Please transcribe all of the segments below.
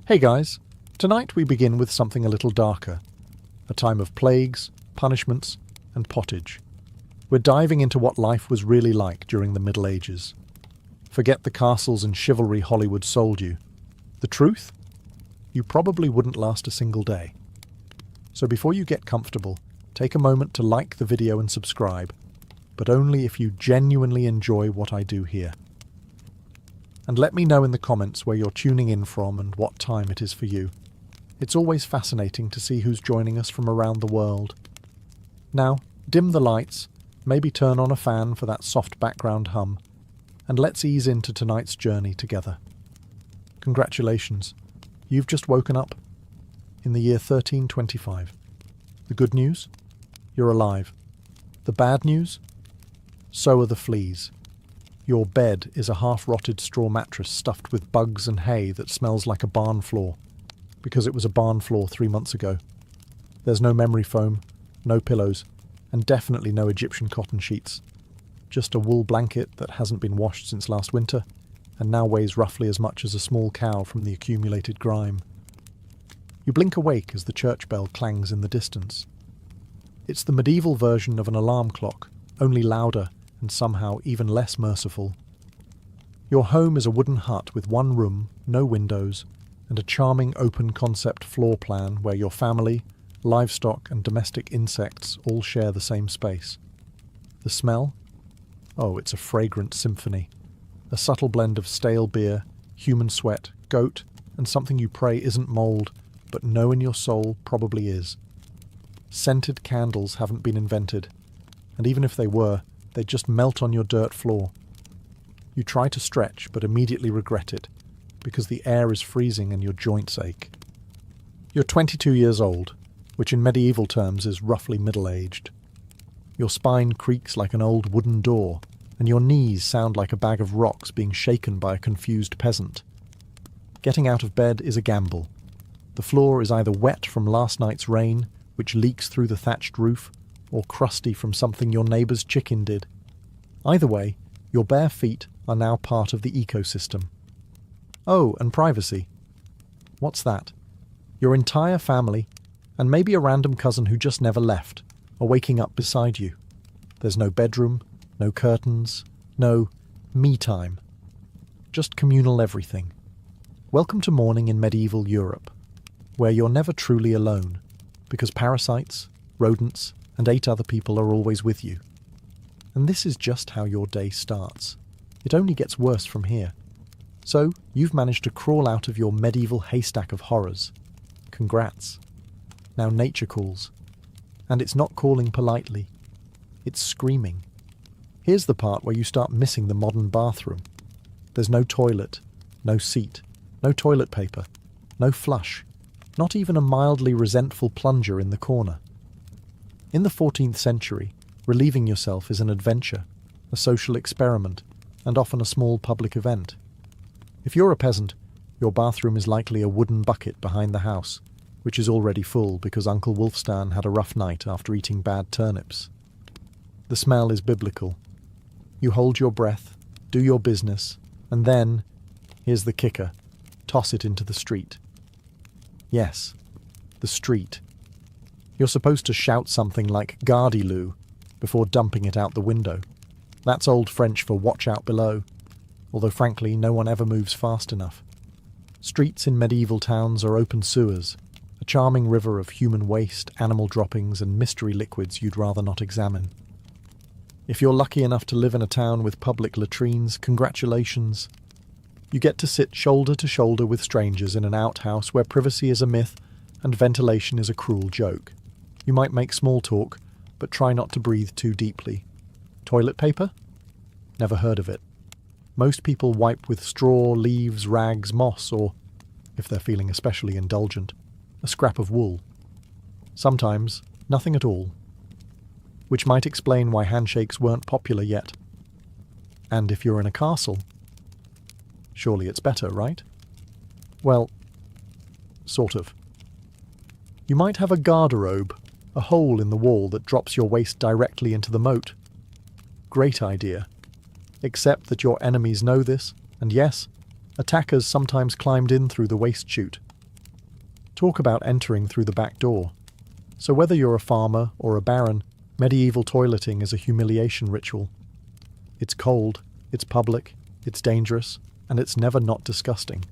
Hey guys, tonight we begin with something a little darker. A time of plagues, punishments, and pottage. We're diving into what life was really like during the Middle Ages. Forget the castles and chivalry Hollywood sold you. The truth? You probably wouldn't last a single day. So before you get comfortable, take a moment to like the video and subscribe, but only if you genuinely enjoy what I do here. And let me know in the comments where you're tuning in from and what time it is for you. It's always fascinating to see who's joining us from around the world. Now, dim the lights, maybe turn on a fan for that soft background hum, and let's ease into tonight's journey together. Congratulations, you've just woken up in the year 1325. The good news? You're alive. The bad news? So are the fleas. Your bed is a half-rotted straw mattress stuffed with bugs and hay that smells like a barn floor, because it was a barn floor 3 months ago. There's no memory foam, no pillows, and definitely no Egyptian cotton sheets. Just a wool blanket that hasn't been washed since last winter, and now weighs roughly as much as a small cow from the accumulated grime. You blink awake as the church bell clangs in the distance. It's the medieval version of an alarm clock, only louder and somehow even less merciful. Your home is a wooden hut with one room, no windows, and a charming open-concept floor plan where your family, livestock and domestic insects all share the same space. The smell? Oh, it's a fragrant symphony. A subtle blend of stale beer, human sweat, goat, and something you pray isn't mould, but know in your soul probably is. Scented candles haven't been invented, and even if they were, they just melt on your dirt floor. You try to stretch, but immediately regret it, because the air is freezing and your joints ache. You're 22 years old, which in medieval terms is roughly middle-aged. Your spine creaks like an old wooden door, and your knees sound like a bag of rocks being shaken by a confused peasant. Getting out of bed is a gamble. The floor is either wet from last night's rain, which leaks through the thatched roof, or crusty from something your neighbour's chicken did. Either way, your bare feet are now part of the ecosystem. Oh, and privacy. What's that? Your entire family, and maybe a random cousin who just never left, are waking up beside you. There's no bedroom, no curtains, no me time. Just communal everything. Welcome to morning in medieval Europe, where you're never truly alone, because parasites, rodents, and 8 other people are always with you. And this is just how your day starts. It only gets worse from here. So, you've managed to crawl out of your medieval haystack of horrors. Congrats. Now nature calls. And it's not calling politely. It's screaming. Here's the part where you start missing the modern bathroom. There's no toilet, no seat, no toilet paper, no flush, not even a mildly resentful plunger in the corner. In the 14th century, relieving yourself is an adventure, a social experiment, and often a small public event. If you're a peasant, your bathroom is likely a wooden bucket behind the house, which is already full because Uncle Wolfstan had a rough night after eating bad turnips. The smell is biblical. You hold your breath, do your business, and then, here's the kicker, toss it into the street. Yes, the street. You're supposed to shout something like "Gardez-lou" before dumping it out the window. That's Old French for "watch out below," although frankly no one ever moves fast enough. Streets in medieval towns are open sewers, a charming river of human waste, animal droppings and mystery liquids you'd rather not examine. If you're lucky enough to live in a town with public latrines, congratulations. You get to sit shoulder to shoulder with strangers in an outhouse where privacy is a myth and ventilation is a cruel joke. You might make small talk, but try not to breathe too deeply. Toilet paper? Never heard of it. Most people wipe with straw, leaves, rags, moss, or, if they're feeling especially indulgent, a scrap of wool. Sometimes, nothing at all. Which might explain why handshakes weren't popular yet. And if you're in a castle, surely it's better, right? Well, sort of. You might have a garderobe, a hole in the wall that drops your waist directly into the moat. Great idea. Except that your enemies know this, and yes, attackers sometimes climbed in through the waist chute, Talk about entering through the back door. So whether you're a farmer or a baron, medieval toileting is a humiliation ritual. It's cold, it's public, it's dangerous, and it's never not disgusting.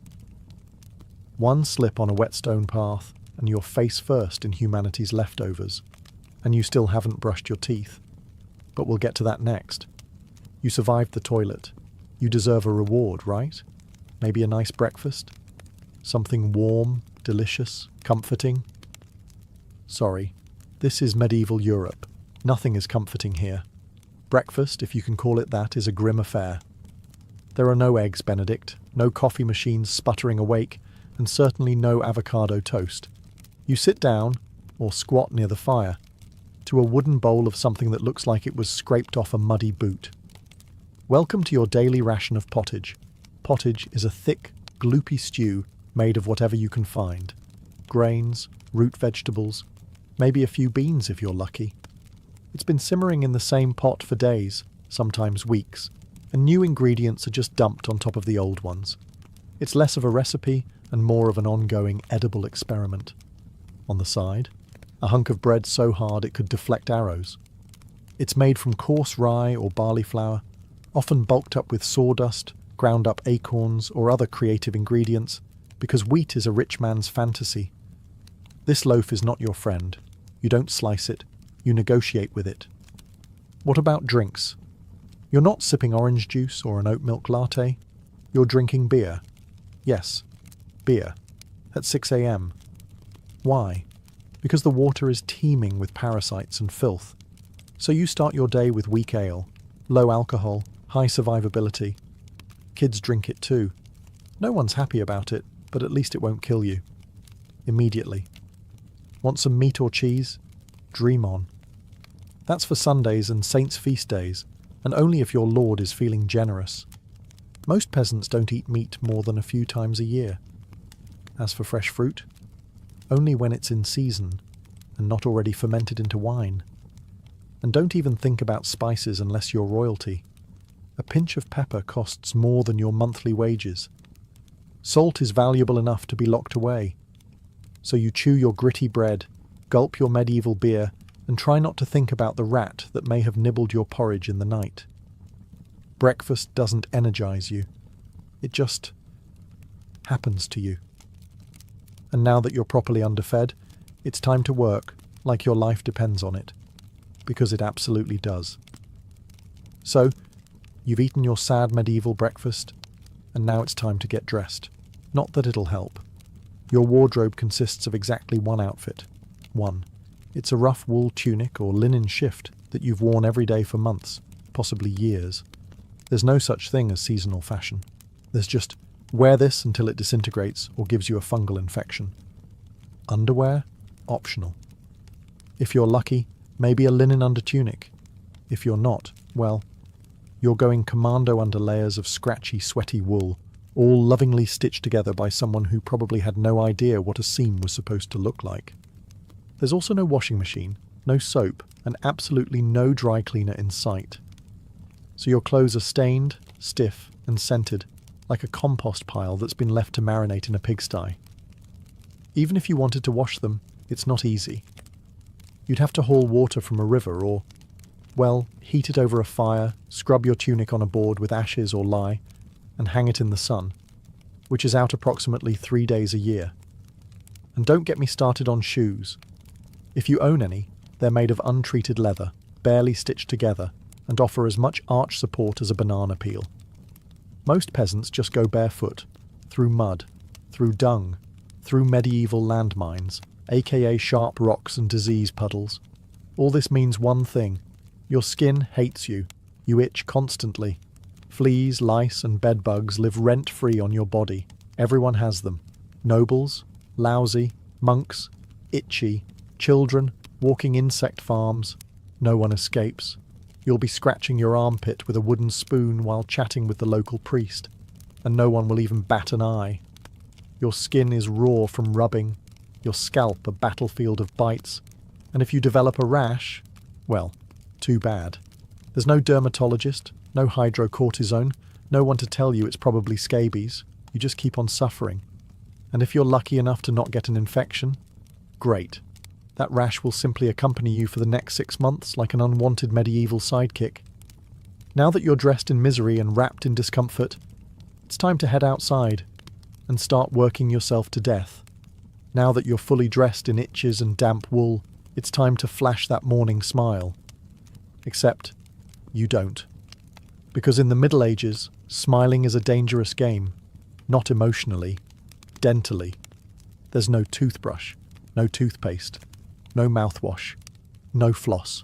One slip on a wet stone path, and you're face first in humanity's leftovers, and you still haven't brushed your teeth. But we'll get to that next. You survived the toilet. You deserve a reward, right? Maybe a nice breakfast? Something warm, delicious, comforting? Sorry, this is medieval Europe. Nothing is comforting here. Breakfast, if you can call it that, is a grim affair. There are no eggs Benedict, no coffee machines sputtering awake, and certainly no avocado toast. You sit down, or squat near the fire, to a wooden bowl of something that looks like it was scraped off a muddy boot. Welcome to your daily ration of pottage. Pottage is a thick, gloopy stew made of whatever you can find. Grains, root vegetables, maybe a few beans if you're lucky. It's been simmering in the same pot for days, sometimes weeks, and new ingredients are just dumped on top of the old ones. It's less of a recipe and more of an ongoing edible experiment. On the side, a hunk of bread so hard it could deflect arrows. It's made from coarse rye or barley flour, often bulked up with sawdust, ground up acorns or other creative ingredients, because wheat is a rich man's fantasy. This loaf is not your friend. You don't slice it, you negotiate with it. What about drinks? You're not sipping orange juice or an oat milk latte. You're drinking beer. Yes, beer. At 6 a.m. Why? Because the water is teeming with parasites and filth. So you start your day with weak ale, low alcohol, high survivability. Kids drink it too. No one's happy about it, but at least it won't kill you. Immediately. Want some meat or cheese? Dream on. That's for Sundays and saints' feast days, and only if your lord is feeling generous. Most peasants don't eat meat more than a few times a year. As for fresh fruit, only when it's in season, and not already fermented into wine. And don't even think about spices unless you're royalty. A pinch of pepper costs more than your monthly wages. Salt is valuable enough to be locked away. So you chew your gritty bread, gulp your medieval beer, and try not to think about the rat that may have nibbled your porridge in the night. Breakfast doesn't energize you. It just happens to you. And now that you're properly underfed, it's time to work like your life depends on it. Because it absolutely does. So, you've eaten your sad medieval breakfast, and now it's time to get dressed. Not that it'll help. Your wardrobe consists of exactly one outfit. One. It's a rough wool tunic or linen shift that you've worn every day for months, possibly years. There's no such thing as seasonal fashion. There's just wear this until it disintegrates or gives you a fungal infection. Underwear? Optional. If you're lucky, maybe a linen undertunic. If you're not, well, you're going commando under layers of scratchy, sweaty wool, all lovingly stitched together by someone who probably had no idea what a seam was supposed to look like. There's also no washing machine, no soap, and absolutely no dry cleaner in sight. So your clothes are stained, stiff, and scented, like a compost pile that's been left to marinate in a pigsty. Even if you wanted to wash them, it's not easy. You'd have to haul water from a river or, well, heat it over a fire, scrub your tunic on a board with ashes or lye, and hang it in the sun, which is out approximately 3 days a year. And don't get me started on shoes. If you own any, they're made of untreated leather, barely stitched together, and offer as much arch support as a banana peel. Most peasants just go barefoot, through mud, through dung, through medieval landmines, aka sharp rocks and disease puddles. All this means one thing. Your skin hates you. You itch constantly. Fleas, lice, and bedbugs live rent-free on your body. Everyone has them. Nobles, lousy, monks, itchy, children, walking insect farms. No one escapes. You'll be scratching your armpit with a wooden spoon while chatting with the local priest, and no one will even bat an eye. Your skin is raw from rubbing, your scalp a battlefield of bites, and if you develop a rash, well, too bad. There's no dermatologist, no hydrocortisone, no one to tell you it's probably scabies. You just keep on suffering. And if you're lucky enough to not get an infection, great. That rash will simply accompany you for the next 6 months like an unwanted medieval sidekick. Now that you're dressed in misery and wrapped in discomfort, it's time to head outside and start working yourself to death. Now that you're fully dressed in itches and damp wool, it's time to flash that morning smile. Except, you don't. Because in the Middle Ages, smiling is a dangerous game. Not emotionally, dentally. There's no toothbrush, no toothpaste, no mouthwash, no floss.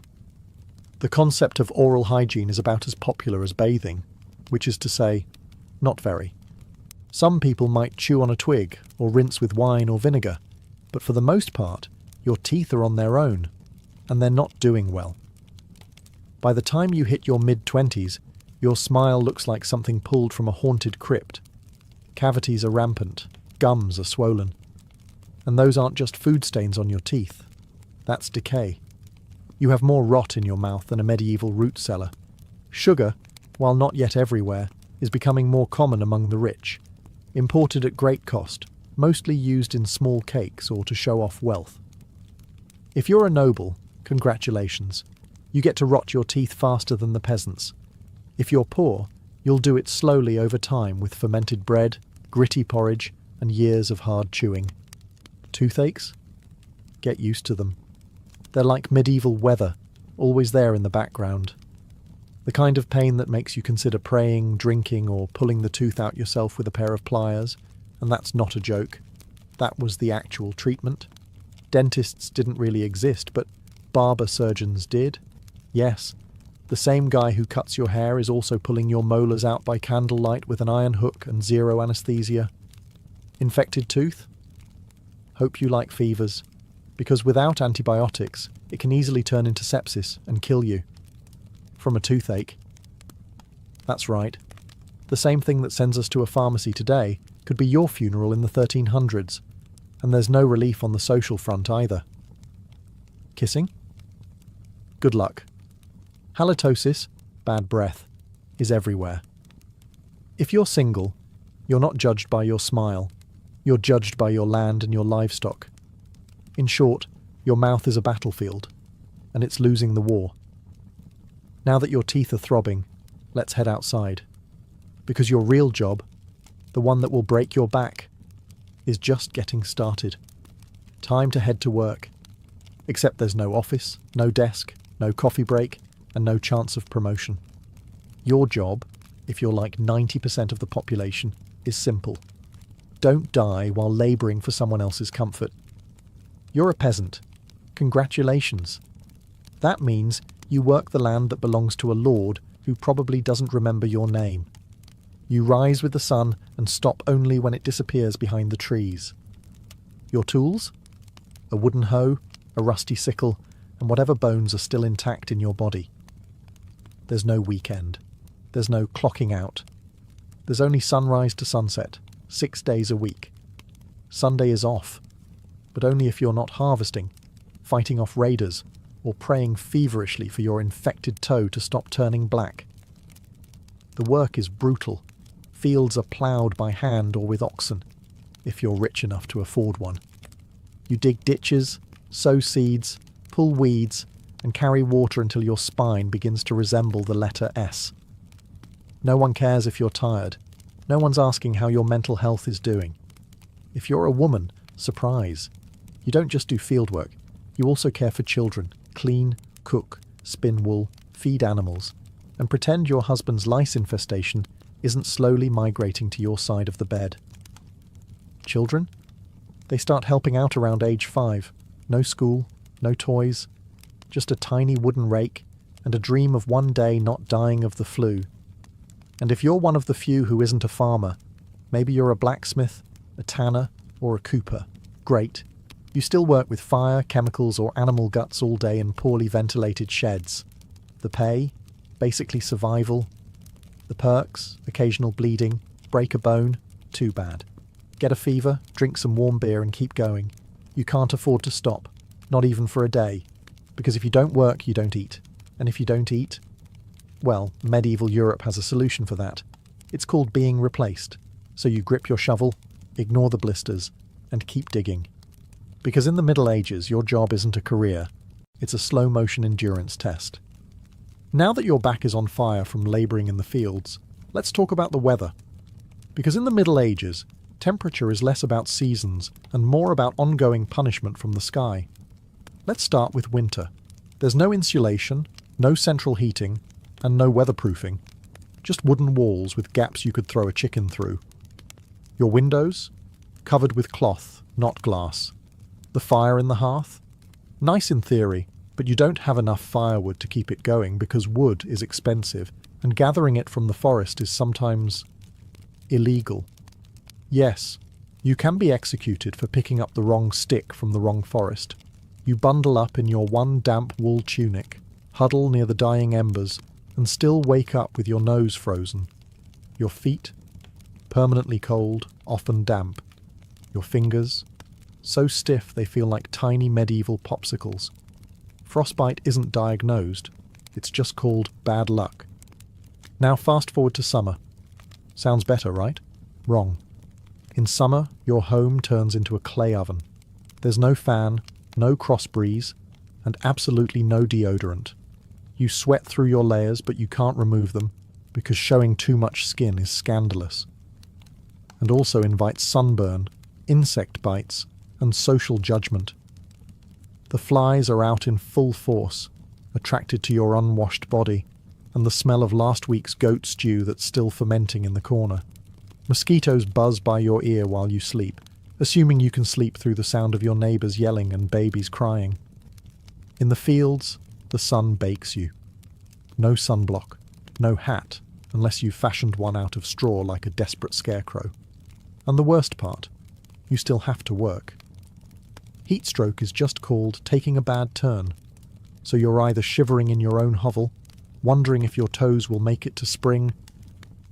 The concept of oral hygiene is about as popular as bathing, which is to say, not very. Some people might chew on a twig or rinse with wine or vinegar, but for the most part, your teeth are on their own, and they're not doing well. By the time you hit your mid-20s, your smile looks like something pulled from a haunted crypt. Cavities are rampant, gums are swollen. And those aren't just food stains on your teeth. That's decay. You have more rot in your mouth than a medieval root cellar. Sugar, while not yet everywhere, is becoming more common among the rich. Imported at great cost, mostly used in small cakes or to show off wealth. If you're a noble, congratulations. You get to rot your teeth faster than the peasants. If you're poor, you'll do it slowly over time with fermented bread, gritty porridge, and years of hard chewing. Toothaches? Get used to them. They're like medieval weather, always there in the background. The kind of pain that makes you consider praying, drinking, or pulling the tooth out yourself with a pair of pliers, and that's not a joke. That was the actual treatment. Dentists didn't really exist, but barber surgeons did. Yes, the same guy who cuts your hair is also pulling your molars out by candlelight with an iron hook and zero anesthesia. Infected tooth? Hope you like fevers, because without antibiotics, it can easily turn into sepsis and kill you. From a toothache. That's right. The same thing that sends us to a pharmacy today could be your funeral in the 1300s, and there's no relief on the social front either. Kissing? Good luck. Halitosis, bad breath, is everywhere. If you're single, you're not judged by your smile. You're judged by your land and your livestock. In short, your mouth is a battlefield, and it's losing the war. Now that your teeth are throbbing, let's head outside. Because your real job, the one that will break your back, is just getting started. Time to head to work. Except there's no office, no desk, no coffee break, and no chance of promotion. Your job, if you're like 90% of the population, is simple. Don't die while labouring for someone else's comfort. You're a peasant. Congratulations. That means you work the land that belongs to a lord who probably doesn't remember your name. You rise with the sun and stop only when it disappears behind the trees. Your tools? A wooden hoe, a rusty sickle, and whatever bones are still intact in your body. There's no weekend. There's no clocking out. There's only sunrise to sunset, 6 days a week. Sunday is off, but only if you're not harvesting, fighting off raiders, or praying feverishly for your infected toe to stop turning black. The work is brutal. Fields are ploughed by hand or with oxen, if you're rich enough to afford one. You dig ditches, sow seeds, pull weeds, and carry water until your spine begins to resemble the letter S. No one cares if you're tired. No one's asking how your mental health is doing. If you're a woman, surprise. You don't just do fieldwork. You also care for children, clean, cook, spin wool, feed animals, and pretend your husband's lice infestation isn't slowly migrating to your side of the bed. Children? They start helping out around age 5. No school, no toys, just a tiny wooden rake and a dream of one day not dying of the flu. And if you're one of the few who isn't a farmer, maybe you're a blacksmith, a tanner, or a cooper. Great. You still work with fire, chemicals, or animal guts all day in poorly ventilated sheds. The pay? Basically survival. The perks? Occasional bleeding. Break a bone? Too bad. Get a fever, drink some warm beer and keep going. You can't afford to stop. Not even for a day. Because if you don't work, you don't eat. And if you don't eat, well, medieval Europe has a solution for that. It's called being replaced. So you grip your shovel, ignore the blisters, and keep digging. Because in the Middle Ages, your job isn't a career, it's a slow-motion endurance test. Now that your back is on fire from labouring in the fields, let's talk about the weather. Because in the Middle Ages, temperature is less about seasons and more about ongoing punishment from the sky. Let's start with winter. There's no insulation, no central heating, and no weatherproofing. Just wooden walls with gaps you could throw a chicken through. Your windows? Covered with cloth, not glass. The fire in the hearth? Nice in theory, but you don't have enough firewood to keep it going because wood is expensive, and gathering it from the forest is sometimes illegal. Yes, you can be executed for picking up the wrong stick from the wrong forest. You bundle up in your one damp wool tunic, huddle near the dying embers, and still wake up with your nose frozen. Your feet? Permanently cold, often damp. Your fingers? So stiff they feel like tiny medieval popsicles. Frostbite isn't diagnosed, it's just called bad luck. Now fast forward to summer. Sounds better, right? Wrong. In summer, your home turns into a clay oven. There's no fan, no cross breeze, and absolutely no deodorant. You sweat through your layers, but you can't remove them, because showing too much skin is scandalous. And also invites sunburn, insect bites, and social judgment. The flies are out in full force, attracted to your unwashed body, and the smell of last week's goat stew that's still fermenting in the corner. Mosquitoes buzz by your ear while you sleep, assuming you can sleep through the sound of your neighbours yelling and babies crying. In the fields, the sun bakes you. No sunblock, no hat, unless you've fashioned one out of straw like a desperate scarecrow. And the worst part, you still have to work. Heatstroke is just called taking a bad turn, so you're either shivering in your own hovel, wondering if your toes will make it to spring,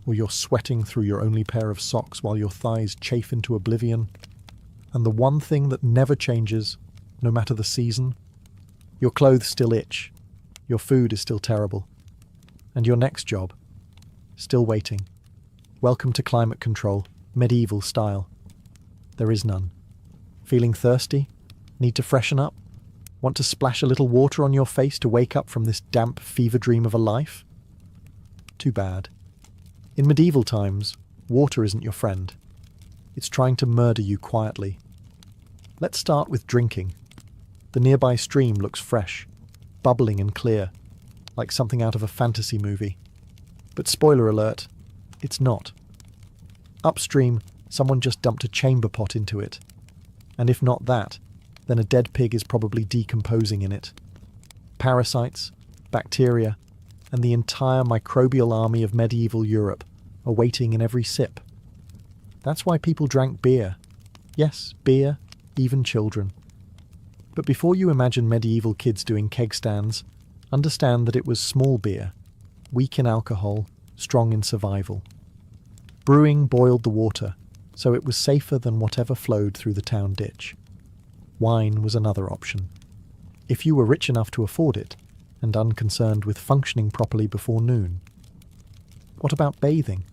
or you're sweating through your only pair of socks while your thighs chafe into oblivion. And the one thing that never changes, no matter the season, your clothes still itch, your food is still terrible, and your next job, still waiting. Welcome to climate control, medieval style. There is none. Feeling thirsty? Need to freshen up? Want to splash a little water on your face to wake up from this damp fever dream of a life? Too bad. In medieval times, water isn't your friend. It's trying to murder you quietly. Let's start with drinking. The nearby stream looks fresh, bubbling and clear, like something out of a fantasy movie. But spoiler alert, it's not. Upstream, someone just dumped a chamber pot into it. And if not that, then a dead pig is probably decomposing in it. Parasites, bacteria, and the entire microbial army of medieval Europe are waiting in every sip. That's why people drank beer. Yes, beer, even children. But before you imagine medieval kids doing keg stands, understand that it was small beer, weak in alcohol, strong in survival. Brewing boiled the water, so it was safer than whatever flowed through the town ditch. Wine was another option. If you were rich enough to afford it, and unconcerned with functioning properly before noon. What about bathing?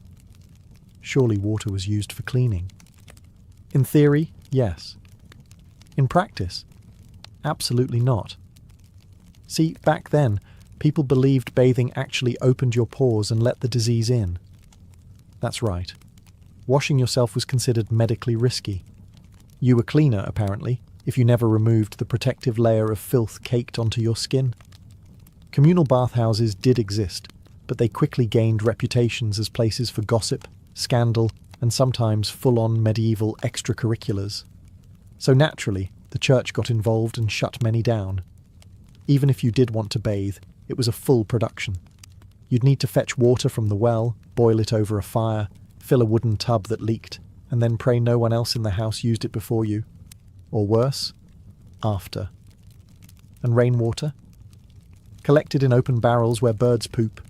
Surely water was used for cleaning. In theory, yes. In practice, absolutely not. See, back then, people believed bathing actually opened your pores and let the disease in. That's right. Washing yourself was considered medically risky. You were cleaner, apparently, if you never removed the protective layer of filth caked onto your skin. Communal bathhouses did exist, but they quickly gained reputations as places for gossip, scandal, and sometimes full-on medieval extracurriculars. So naturally, the church got involved and shut many down. Even if you did want to bathe, it was a full production. You'd need to fetch water from the well, boil it over a fire, fill a wooden tub that leaked, and then pray no one else in the house used it before you. Or worse, after. And rainwater? Collected in open barrels where birds poop,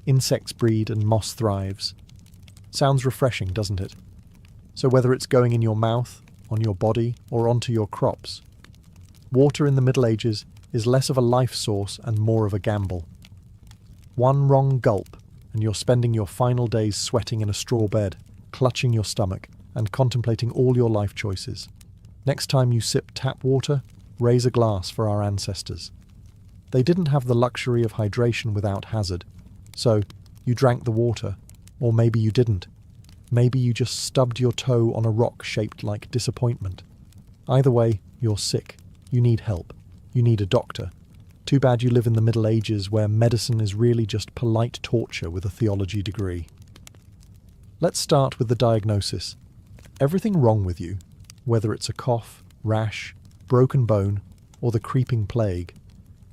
insects breed and moss thrives. Sounds refreshing, doesn't it? So whether it's going in your mouth, on your body, or onto your crops, water in the Middle Ages is less of a life source and more of a gamble. One wrong gulp, and you're spending your final days sweating in a straw bed, clutching your stomach, and contemplating all your life choices. Next time you sip tap water, raise a glass for our ancestors. They didn't have the luxury of hydration without hazard, so you drank the water, or maybe you didn't. Maybe you just stubbed your toe on a rock shaped like disappointment. Either way, you're sick. You need help. You need a doctor. Too bad you live in the Middle Ages where medicine is really just polite torture with a theology degree. Let's start with the diagnosis. Everything wrong with you, whether it's a cough, rash, broken bone, or the creeping plague,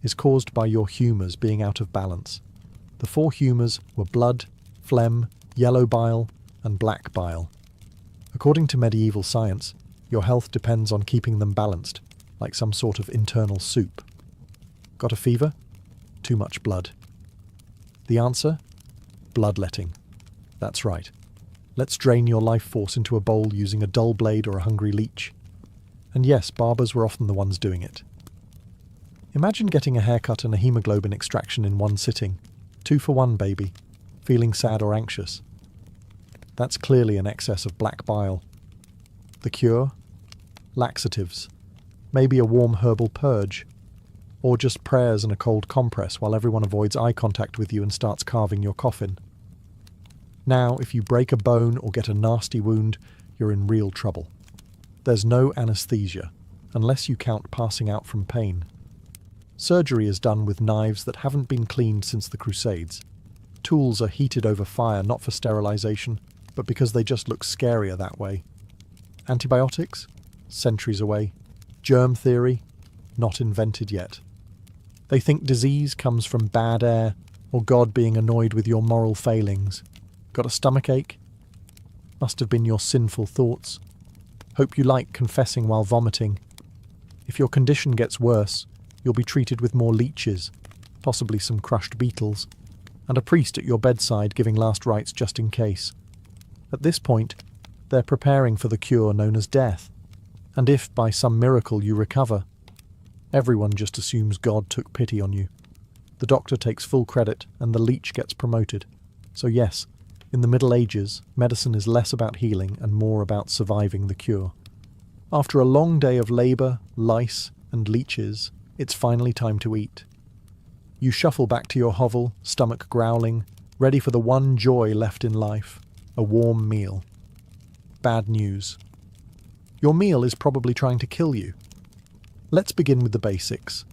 is caused by your humours being out of balance. The 4 humours were blood, phlegm, yellow bile, and black bile. According to medieval science, your health depends on keeping them balanced, like some sort of internal soup. Got a fever? Too much blood. The answer? Bloodletting. That's right. Let's drain your life force into a bowl using a dull blade or a hungry leech. And yes, barbers were often the ones doing it. Imagine getting a haircut and a hemoglobin extraction in one sitting. 2 for 1, baby. Feeling sad or anxious? That's clearly an excess of black bile. The cure? Laxatives. Maybe a warm herbal purge. Or just prayers and a cold compress while everyone avoids eye contact with you and starts carving your coffin. Now, if you break a bone or get a nasty wound, you're in real trouble. There's no anesthesia, unless you count passing out from pain. Surgery is done with knives that haven't been cleaned since the Crusades. Tools are heated over fire not for sterilization, but because they just look scarier that way. Antibiotics? Centuries away. Germ theory? Not invented yet. They think disease comes from bad air or God being annoyed with your moral failings. Got a stomachache? Must have been your sinful thoughts. Hope you like confessing while vomiting. If your condition gets worse, you'll be treated with more leeches, possibly some crushed beetles, and a priest at your bedside giving last rites just in case. At this point, they're preparing for the cure known as death. And if, by some miracle, you recover, everyone just assumes God took pity on you. The doctor takes full credit and the leech gets promoted. So yes, in the Middle Ages, medicine is less about healing and more about surviving the cure. After a long day of labour, lice, and leeches, it's finally time to eat. You shuffle back to your hovel, stomach growling, ready for the one joy left in life, a warm meal. Bad news. Your meal is probably trying to kill you. Let's begin with the basics.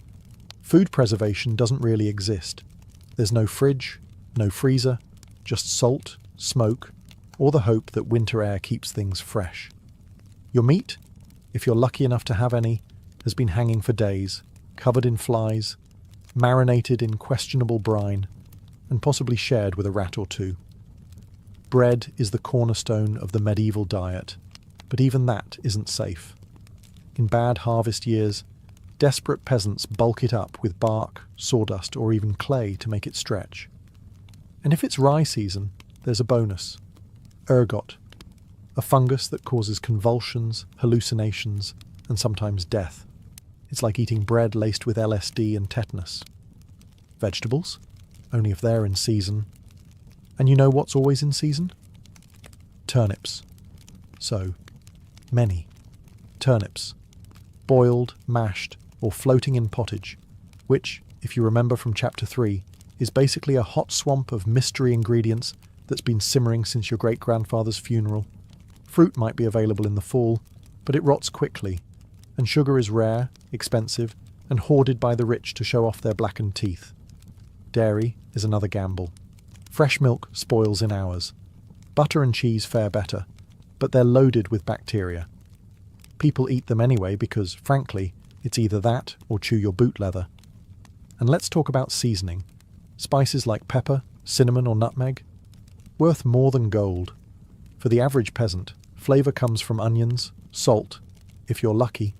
Food preservation doesn't really exist. There's no fridge, no freezer, just salt, smoke, or the hope that winter air keeps things fresh. Your meat, if you're lucky enough to have any, has been hanging for days, covered in flies, marinated in questionable brine, and possibly shared with a rat or 2. Bread is the cornerstone of the medieval diet, but even that isn't safe. In bad harvest years, desperate peasants bulk it up with bark, sawdust, or even clay to make it stretch. And if it's rye season, there's a bonus. Ergot, a fungus that causes convulsions, hallucinations, and sometimes death. It's like eating bread laced with LSD and tetanus. Vegetables? Only if they're in season. And you know what's always in season? Turnips. So, many. Turnips. Boiled, mashed, or floating in pottage, which, if you remember from Chapter 3, is basically a hot swamp of mystery ingredients that's been simmering since your great-grandfather's funeral. Fruit might be available in the fall, but it rots quickly, and sugar is rare, expensive, and hoarded by the rich to show off their blackened teeth. Dairy is another gamble. Fresh milk spoils in hours. Butter and cheese fare better, but they're loaded with bacteria. People eat them anyway because, frankly, it's either that or chew your boot leather. And let's talk about seasoning. Spices like pepper, cinnamon or nutmeg? Worth more than gold. For the average peasant, flavour comes from onions, salt, if you're lucky,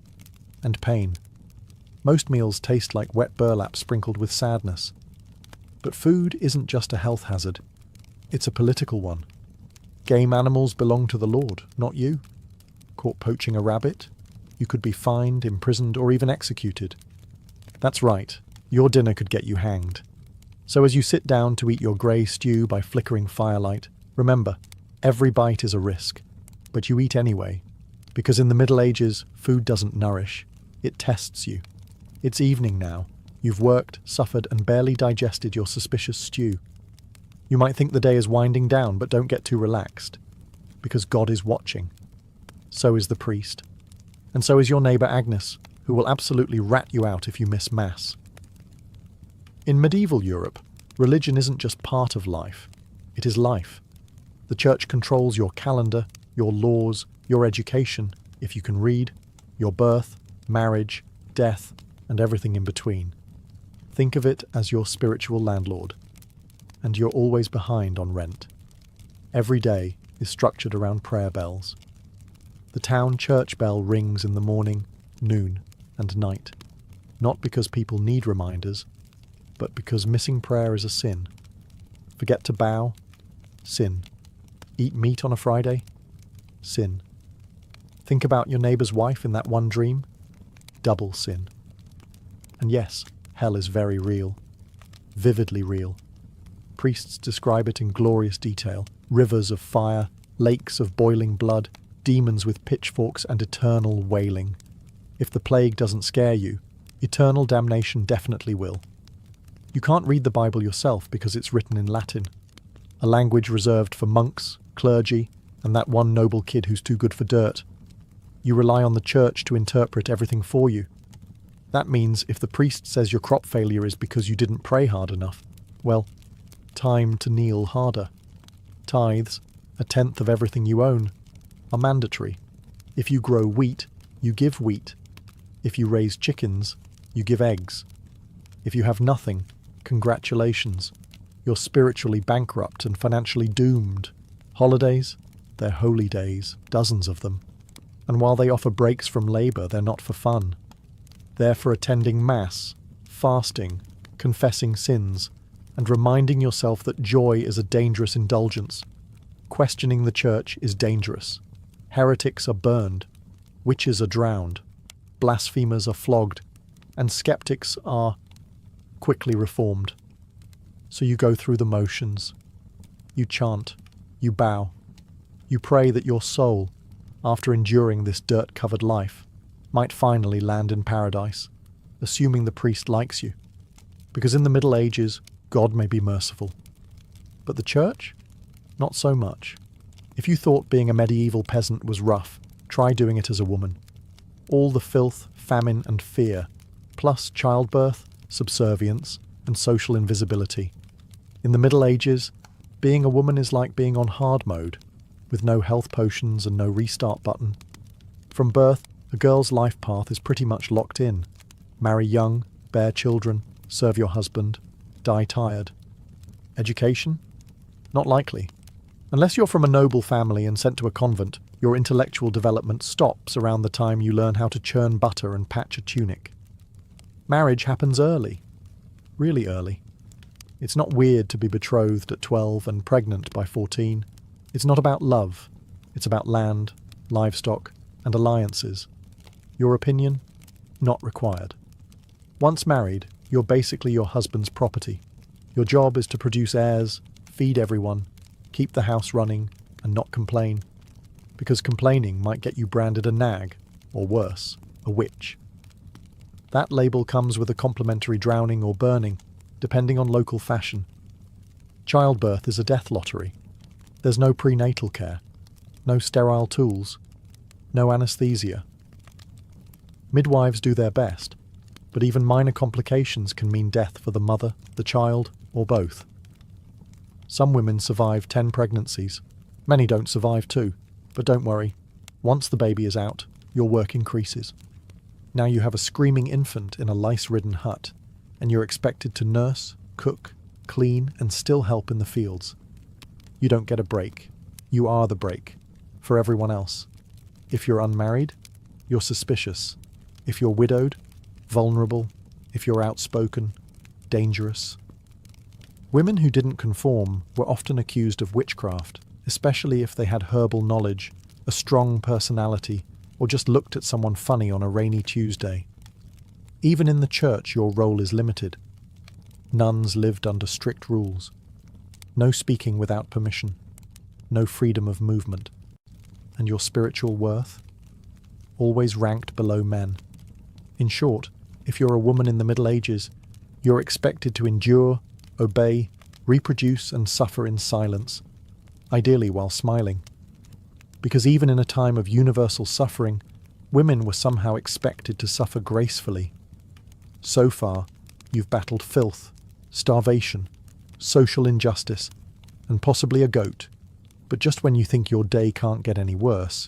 and pain. Most meals taste like wet burlap sprinkled with sadness. But food isn't just a health hazard. It's a political one. Game animals belong to the Lord, not you. Caught poaching a rabbit, you could be fined, imprisoned, or even executed. That's right, your dinner could get you hanged. So as you sit down to eat your grey stew by flickering firelight, remember, every bite is a risk. but you eat anyway, because in the Middle Ages, food doesn't nourish, it tests you. It's evening now. You've worked, suffered, and barely digested your suspicious stew. You might think the day is winding down, but don't get too relaxed, because God is watching. So is the priest. And so is your neighbour Agnes, who will absolutely rat you out if you miss Mass. In medieval Europe, religion isn't just part of life, it is life. The church controls your calendar, your laws, your education, if you can read, your birth, marriage, death, and everything in between. Think of it as your spiritual landlord. And you're always behind on rent. Every day is structured around prayer bells. The town church bell rings in the morning, noon, and night. Not because people need reminders, but because missing prayer is a sin. Forget to bow? Sin. Eat meat on a Friday? Sin. Think about your neighbour's wife in that one dream? Double sin. And yes, hell is very real. Vividly real. Priests describe it in glorious detail. Rivers of fire, lakes of boiling blood, demons with pitchforks and eternal wailing. If the plague doesn't scare you, eternal damnation definitely will. You can't read the Bible yourself because it's written in Latin, a language reserved for monks, clergy, and that one noble kid who's too good for dirt. You rely on the church to interpret everything for you. That means if the priest says your crop failure is because you didn't pray hard enough, well, time to kneel harder. Tithes, 1/10 of everything you own, are mandatory. If you grow wheat, you give wheat. If you raise chickens, you give eggs. If you have nothing, congratulations. You're spiritually bankrupt and financially doomed. Holidays? They're holy days, dozens of them. And while they offer breaks from labour, they're not for fun. They're for attending Mass, fasting, confessing sins, and reminding yourself that joy is a dangerous indulgence. Questioning the church is dangerous. Heretics are burned, witches are drowned, blasphemers are flogged, and skeptics are quickly reformed. So you go through the motions. You chant, you bow, you pray that your soul, after enduring this dirt-covered life, might finally land in paradise, assuming the priest likes you. Because in the Middle Ages, God may be merciful. But the church? Not so much. If you thought being a medieval peasant was rough, try doing it as a woman. All the filth, famine, and fear, plus childbirth, subservience, and social invisibility. In the Middle Ages, being a woman is like being on hard mode, with no health potions and no restart button. From birth, a girl's life path is pretty much locked in. Marry young, bear children, serve your husband, die tired. Education? Not likely. Unless you're from a noble family and sent to a convent, your intellectual development stops around the time you learn how to churn butter and patch a tunic. Marriage happens early. Really early. It's not weird to be betrothed at 12 and pregnant by 14. It's not about love. It's about land, livestock, and alliances. Your opinion? Not required. Once married, you're basically your husband's property. Your job is to produce heirs, feed everyone, keep the house running, and not complain. Because complaining might get you branded a nag, or worse, a witch. That label comes with a complimentary drowning or burning, depending on local fashion. Childbirth is a death lottery. There's no prenatal care, no sterile tools, no anesthesia. Midwives do their best, but even minor complications can mean death for the mother, the child, or both. Some women survive 10 pregnancies. Many don't survive 2, but don't worry. Once the baby is out, your work increases. Now you have a screaming infant in a lice-ridden hut, and you're expected to nurse, cook, clean, and still help in the fields. You don't get a break. You are the break, for everyone else. If you're unmarried, you're suspicious. If you're widowed, vulnerable. If you're outspoken, dangerous. Women who didn't conform were often accused of witchcraft, especially if they had herbal knowledge, a strong personality, or just looked at someone funny on a rainy Tuesday. Even in the church, your role is limited. Nuns lived under strict rules. No speaking without permission. No freedom of movement. and your spiritual worth, always ranked below men. In short, if you're a woman in the Middle Ages, you're expected to endure, obey, reproduce and suffer in silence, ideally while smiling. Because even in a time of universal suffering, women were somehow expected to suffer gracefully. So far, you've battled filth, starvation, social injustice, and possibly a goat. But just when you think your day can't get any worse,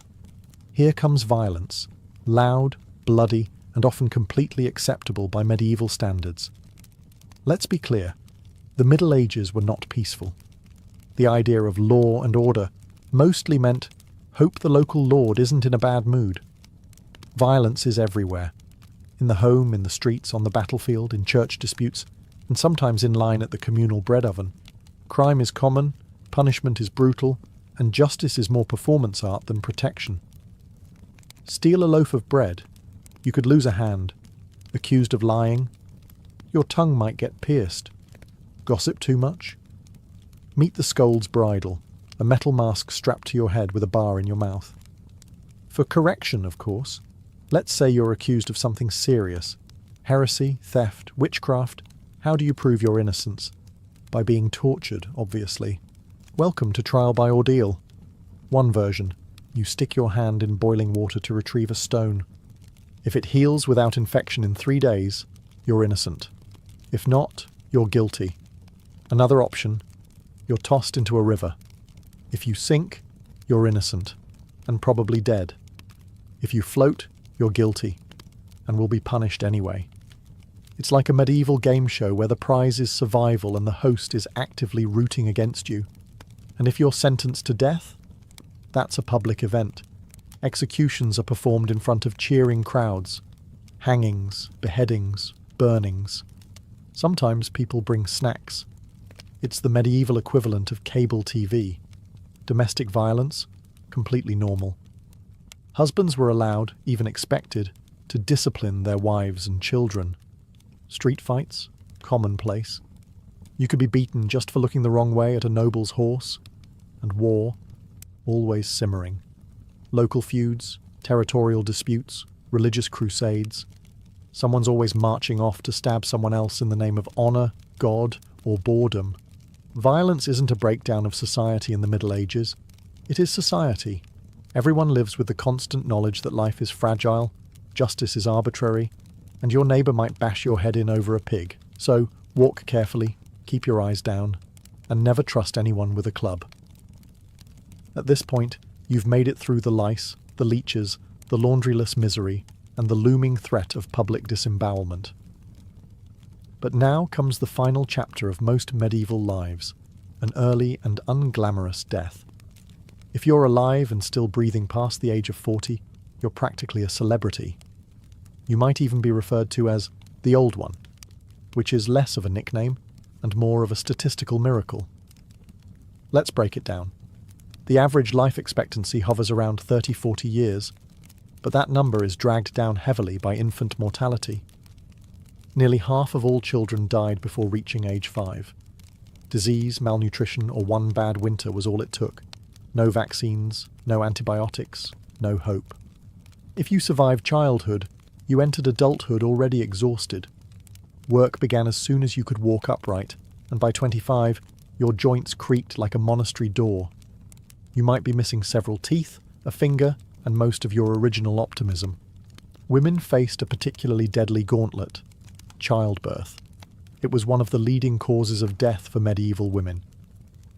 here comes violence, loud, bloody, and often completely acceptable by medieval standards. Let's be clear, the Middle Ages were not peaceful. The idea of law and order mostly meant, hope the local lord isn't in a bad mood. Violence is everywhere. In the home, in the streets, on the battlefield, in church disputes, and sometimes in line at the communal bread oven. Crime is common, punishment is brutal, and justice is more performance art than protection. Steal a loaf of bread, you could lose a hand. Accused of lying, your tongue might get pierced. Gossip too much? Meet the scold's bridle, a metal mask strapped to your head with a bar in your mouth. For correction, of course, let's say you're accused of something serious. Heresy, theft, witchcraft. How do you prove your innocence? By being tortured, obviously. Welcome to trial by ordeal. One version, you stick your hand in boiling water to retrieve a stone. If it heals without infection in 3 days, you're innocent. If not, you're guilty. Another option, you're tossed into a river. If you sink, you're innocent, and probably dead. If you float, you're guilty, and will be punished anyway. It's like a medieval game show where the prize is survival and the host is actively rooting against you. And if you're sentenced to death, that's a public event. Executions are performed in front of cheering crowds. Hangings, beheadings, burnings. Sometimes people bring snacks. It's the medieval equivalent of cable TV. Domestic violence, completely normal. Husbands were allowed, even expected, to discipline their wives and children. Street fights, commonplace. You could be beaten just for looking the wrong way at a noble's horse. And war, always simmering. Local feuds, territorial disputes, religious crusades. Someone's always marching off to stab someone else in the name of honour, God, or boredom. Violence isn't a breakdown of society in the Middle Ages. It is society. Everyone lives with the constant knowledge that life is fragile, justice is arbitrary, and your neighbour might bash your head in over a pig. So, walk carefully, keep your eyes down, and never trust anyone with a club. At this point, you've made it through the lice, the leeches, the laundryless misery, and the looming threat of public disembowelment. But now comes the final chapter of most medieval lives, an early and unglamorous death. If you're alive and still breathing past the age of 40, you're practically a celebrity. You might even be referred to as the Old One, which is less of a nickname and more of a statistical miracle. Let's break it down. The average life expectancy hovers around 30-40 years, but that number is dragged down heavily by infant mortality. Nearly half of all children died before reaching age 5. Disease, malnutrition, or one bad winter was all it took. No vaccines, no antibiotics, no hope. If you survived childhood, you entered adulthood already exhausted. Work began as soon as you could walk upright, and by 25, your joints creaked like a monastery door. You might be missing several teeth, a finger, and most of your original optimism. Women faced a particularly deadly gauntlet: childbirth. It was one of the leading causes of death for medieval women.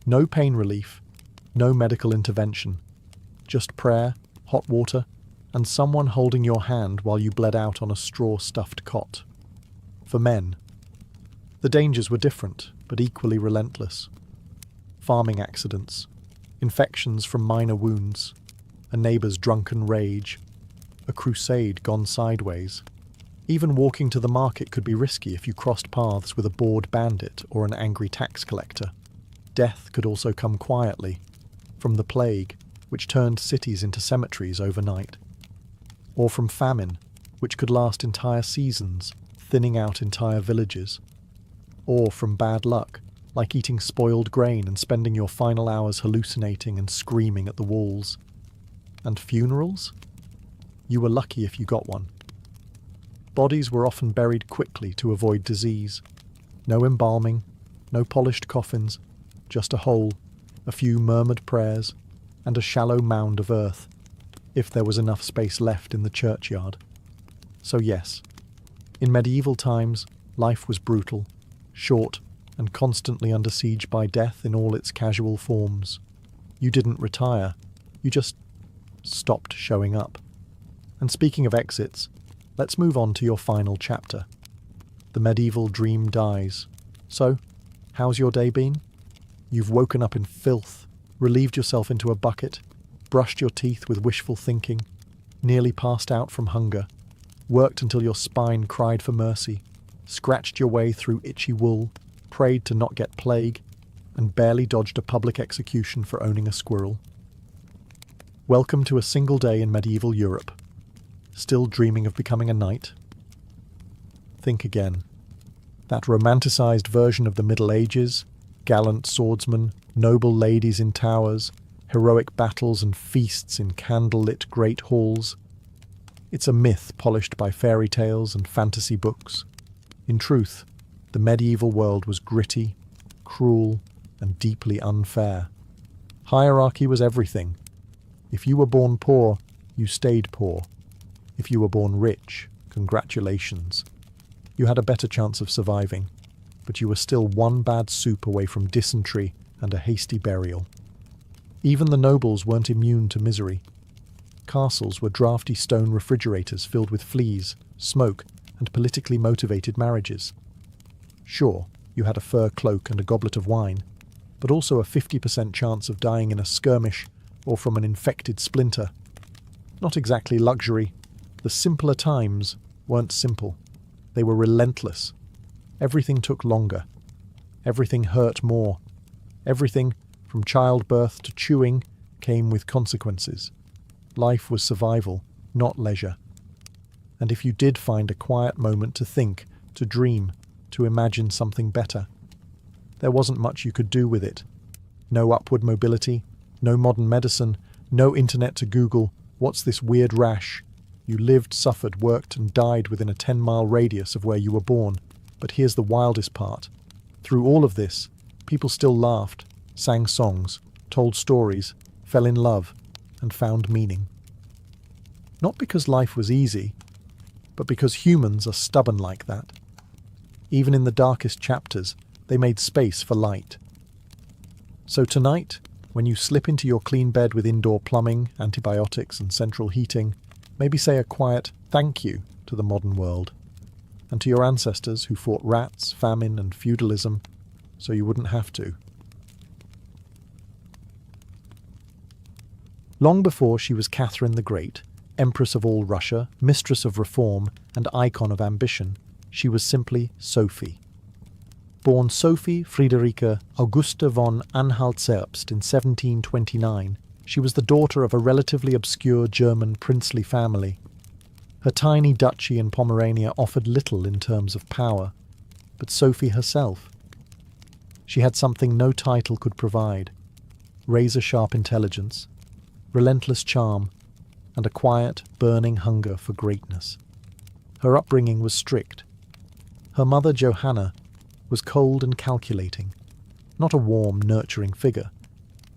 No pain relief, no medical intervention, just prayer, hot water, and someone holding your hand while you bled out on a straw-stuffed cot. For men, the dangers were different, but equally relentless. Farming accidents, infections from minor wounds, a neighbour's drunken rage, a crusade gone sideways. Even walking to the market could be risky if you crossed paths with a bored bandit or an angry tax collector. Death could also come quietly, from the plague, which turned cities into cemeteries overnight, or from famine, which could last entire seasons, thinning out entire villages, or from bad luck, like eating spoiled grain and spending your final hours hallucinating and screaming at the walls. And funerals? You were lucky if you got one. Bodies were often buried quickly to avoid disease. No embalming, no polished coffins, just a hole, a few murmured prayers, and a shallow mound of earth, if there was enough space left in the churchyard. So yes, in medieval times, life was brutal, short, and constantly under siege by death in all its casual forms. You didn't retire, you just stopped showing up. And speaking of exits, let's move on to your final chapter. The medieval dream dies. So, how's your day been? You've woken up in filth, relieved yourself into a bucket, brushed your teeth with wishful thinking, nearly passed out from hunger, worked until your spine cried for mercy, scratched your way through itchy wool, prayed to not get plague, and barely dodged a public execution for owning a squirrel. Welcome to a single day in medieval Europe. Still dreaming of becoming a knight? Think again. That romanticised version of the Middle Ages, gallant swordsmen, noble ladies in towers, heroic battles and feasts in candle-lit great halls. It's a myth polished by fairy tales and fantasy books. In truth, the medieval world was gritty, cruel, and deeply unfair. Hierarchy was everything. If you were born poor, you stayed poor. If you were born rich, congratulations. You had a better chance of surviving, but you were still one bad soup away from dysentery and a hasty burial. Even the nobles weren't immune to misery. Castles were drafty stone refrigerators filled with fleas, smoke, and politically motivated marriages. Sure, you had a fur cloak and a goblet of wine, but also a 50% chance of dying in a skirmish or from an infected splinter. Not exactly luxury. The simpler times weren't simple. They were relentless. Everything took longer. Everything hurt more. Everything, from childbirth to chewing, came with consequences. Life was survival, not leisure. And if you did find a quiet moment to think, to dream, to imagine something better, there wasn't much you could do with it. No upward mobility, no modern medicine, no internet to Google, what's this weird rash? You lived, suffered, worked, and died within a 10-mile radius of where you were born. But here's the wildest part. Through all of this, people still laughed, sang songs, told stories, fell in love, and found meaning. Not because life was easy, but because humans are stubborn like that. Even in the darkest chapters, they made space for light. So tonight, when you slip into your clean bed with indoor plumbing, antibiotics, and central heating, maybe say a quiet thank you to the modern world, and to your ancestors who fought rats, famine, and feudalism, so you wouldn't have to. Long before she was Catherine the Great, Empress of all Russia, mistress of reform, and icon of ambition, she was simply Sophie. Born Sophie Friederike Augusta von Anhalt-Zerbst in 1729, she was the daughter of a relatively obscure German princely family. Her tiny duchy in Pomerania offered little in terms of power, but Sophie herself. She had something no title could provide: razor-sharp intelligence, relentless charm, and a quiet, burning hunger for greatness. Her upbringing was strict. Her mother, Johanna, was cold and calculating, not a warm, nurturing figure,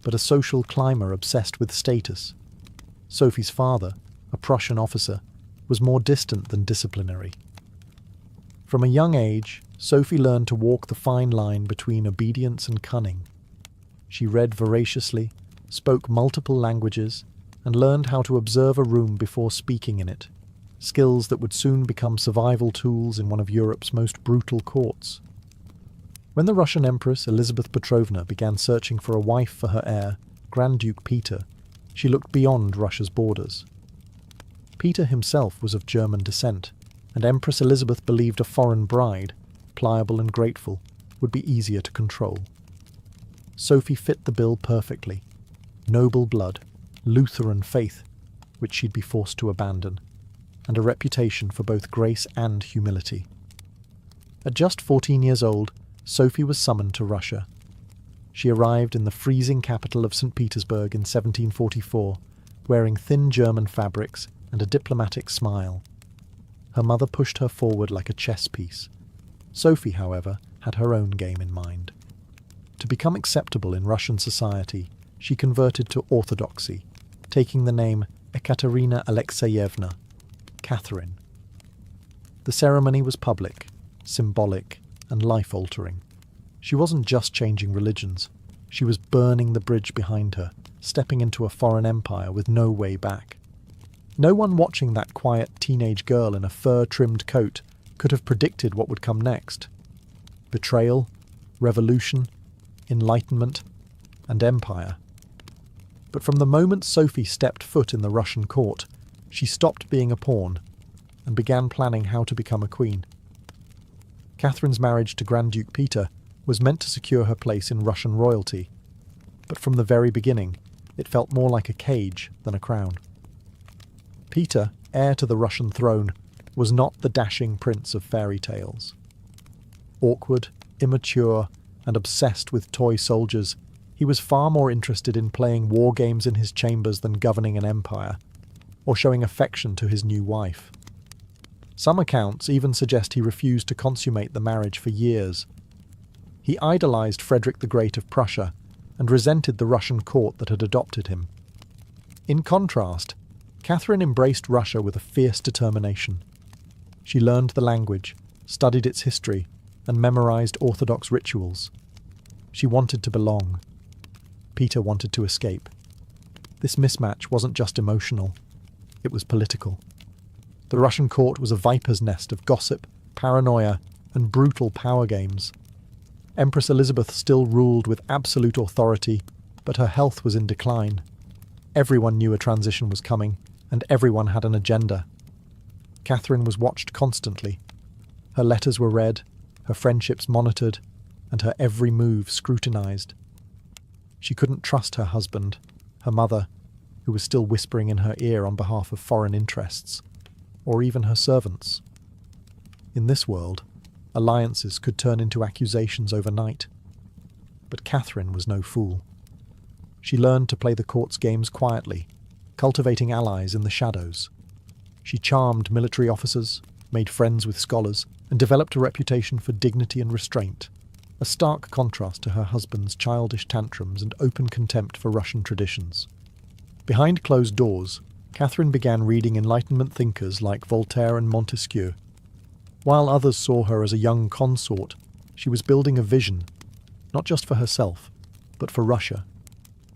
but a social climber obsessed with status. Sophie's father, a Prussian officer, was more distant than disciplinary. From a young age, Sophie learned to walk the fine line between obedience and cunning. She read voraciously, spoke multiple languages, and learned how to observe a room before speaking in it, skills that would soon become survival tools in one of Europe's most brutal courts. When the Russian Empress Elizabeth Petrovna began searching for a wife for her heir, Grand Duke Peter, she looked beyond Russia's borders. Peter himself was of German descent, and Empress Elizabeth believed a foreign bride, pliable and grateful, would be easier to control. Sophie fit the bill perfectly. Noble blood, Lutheran faith, which she'd be forced to abandon, and a reputation for both grace and humility. At just 14 years old, Sophie was summoned to Russia. She arrived in the freezing capital of St. Petersburg in 1744, wearing thin German fabrics and a diplomatic smile. Her mother pushed her forward like a chess piece. Sophie, however, had her own game in mind. To become acceptable in Russian society, she converted to Orthodoxy, taking the name Ekaterina Alexeyevna, Catherine. The ceremony was public, symbolic, and life-altering. She wasn't just changing religions. She was burning the bridge behind her, stepping into a foreign empire with no way back. No one watching that quiet teenage girl in a fur-trimmed coat could have predicted what would come next. Betrayal, revolution, enlightenment, and empire. But from the moment Sophie stepped foot in the Russian court, she stopped being a pawn and began planning how to become a queen. Catherine's marriage to Grand Duke Peter was meant to secure her place in Russian royalty, but from the very beginning, it felt more like a cage than a crown. Peter, heir to the Russian throne, was not the dashing prince of fairy tales. Awkward, immature, and obsessed with toy soldiers, he was far more interested in playing war games in his chambers than governing an empire, or showing affection to his new wife. Some accounts even suggest he refused to consummate the marriage for years. He idolized Frederick the Great of Prussia and resented the Russian court that had adopted him. In contrast, Catherine embraced Russia with a fierce determination. She learned the language, studied its history, and memorized Orthodox rituals. She wanted to belong. Peter wanted to escape. This mismatch wasn't just emotional, it was political. The Russian court was a viper's nest of gossip, paranoia, and brutal power games. Empress Elizabeth still ruled with absolute authority, but her health was in decline. Everyone knew a transition was coming, and everyone had an agenda. Catherine was watched constantly. Her letters were read, her friendships monitored, and her every move scrutinized. She couldn't trust her husband, her mother, who was still whispering in her ear on behalf of foreign interests, or even her servants. In this world, alliances could turn into accusations overnight. But Catherine was no fool. She learned to play the court's games quietly, cultivating allies in the shadows. She charmed military officers, made friends with scholars, and developed a reputation for dignity and restraint, a stark contrast to her husband's childish tantrums and open contempt for Russian traditions. Behind closed doors, Catherine began reading Enlightenment thinkers like Voltaire and Montesquieu. While others saw her as a young consort, she was building a vision, not just for herself, but for Russia,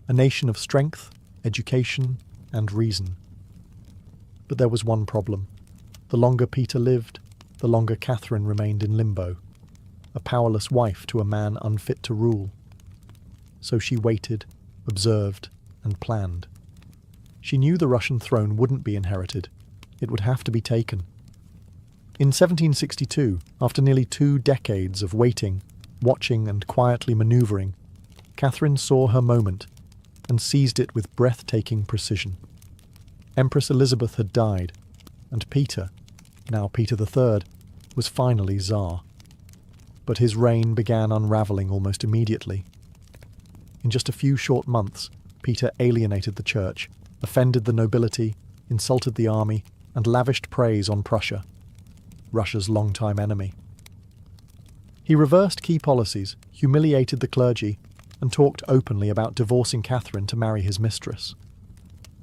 a nation of strength, education, and reason. But there was one problem. The longer Peter lived, the longer Catherine remained in limbo, a powerless wife to a man unfit to rule. So she waited, observed, and planned. She knew the Russian throne wouldn't be inherited. It would have to be taken. In 1762, after nearly 2 decades of waiting, watching, and quietly manoeuvring, Catherine saw her moment and seized it with breathtaking precision. Empress Elizabeth had died, and Peter, now Peter III, was finally Tsar. But his reign began unravelling almost immediately. In just a few short months, Peter alienated the church, offended the nobility, insulted the army, and lavished praise on Prussia, Russia's longtime enemy. He reversed key policies, humiliated the clergy, and talked openly about divorcing Catherine to marry his mistress.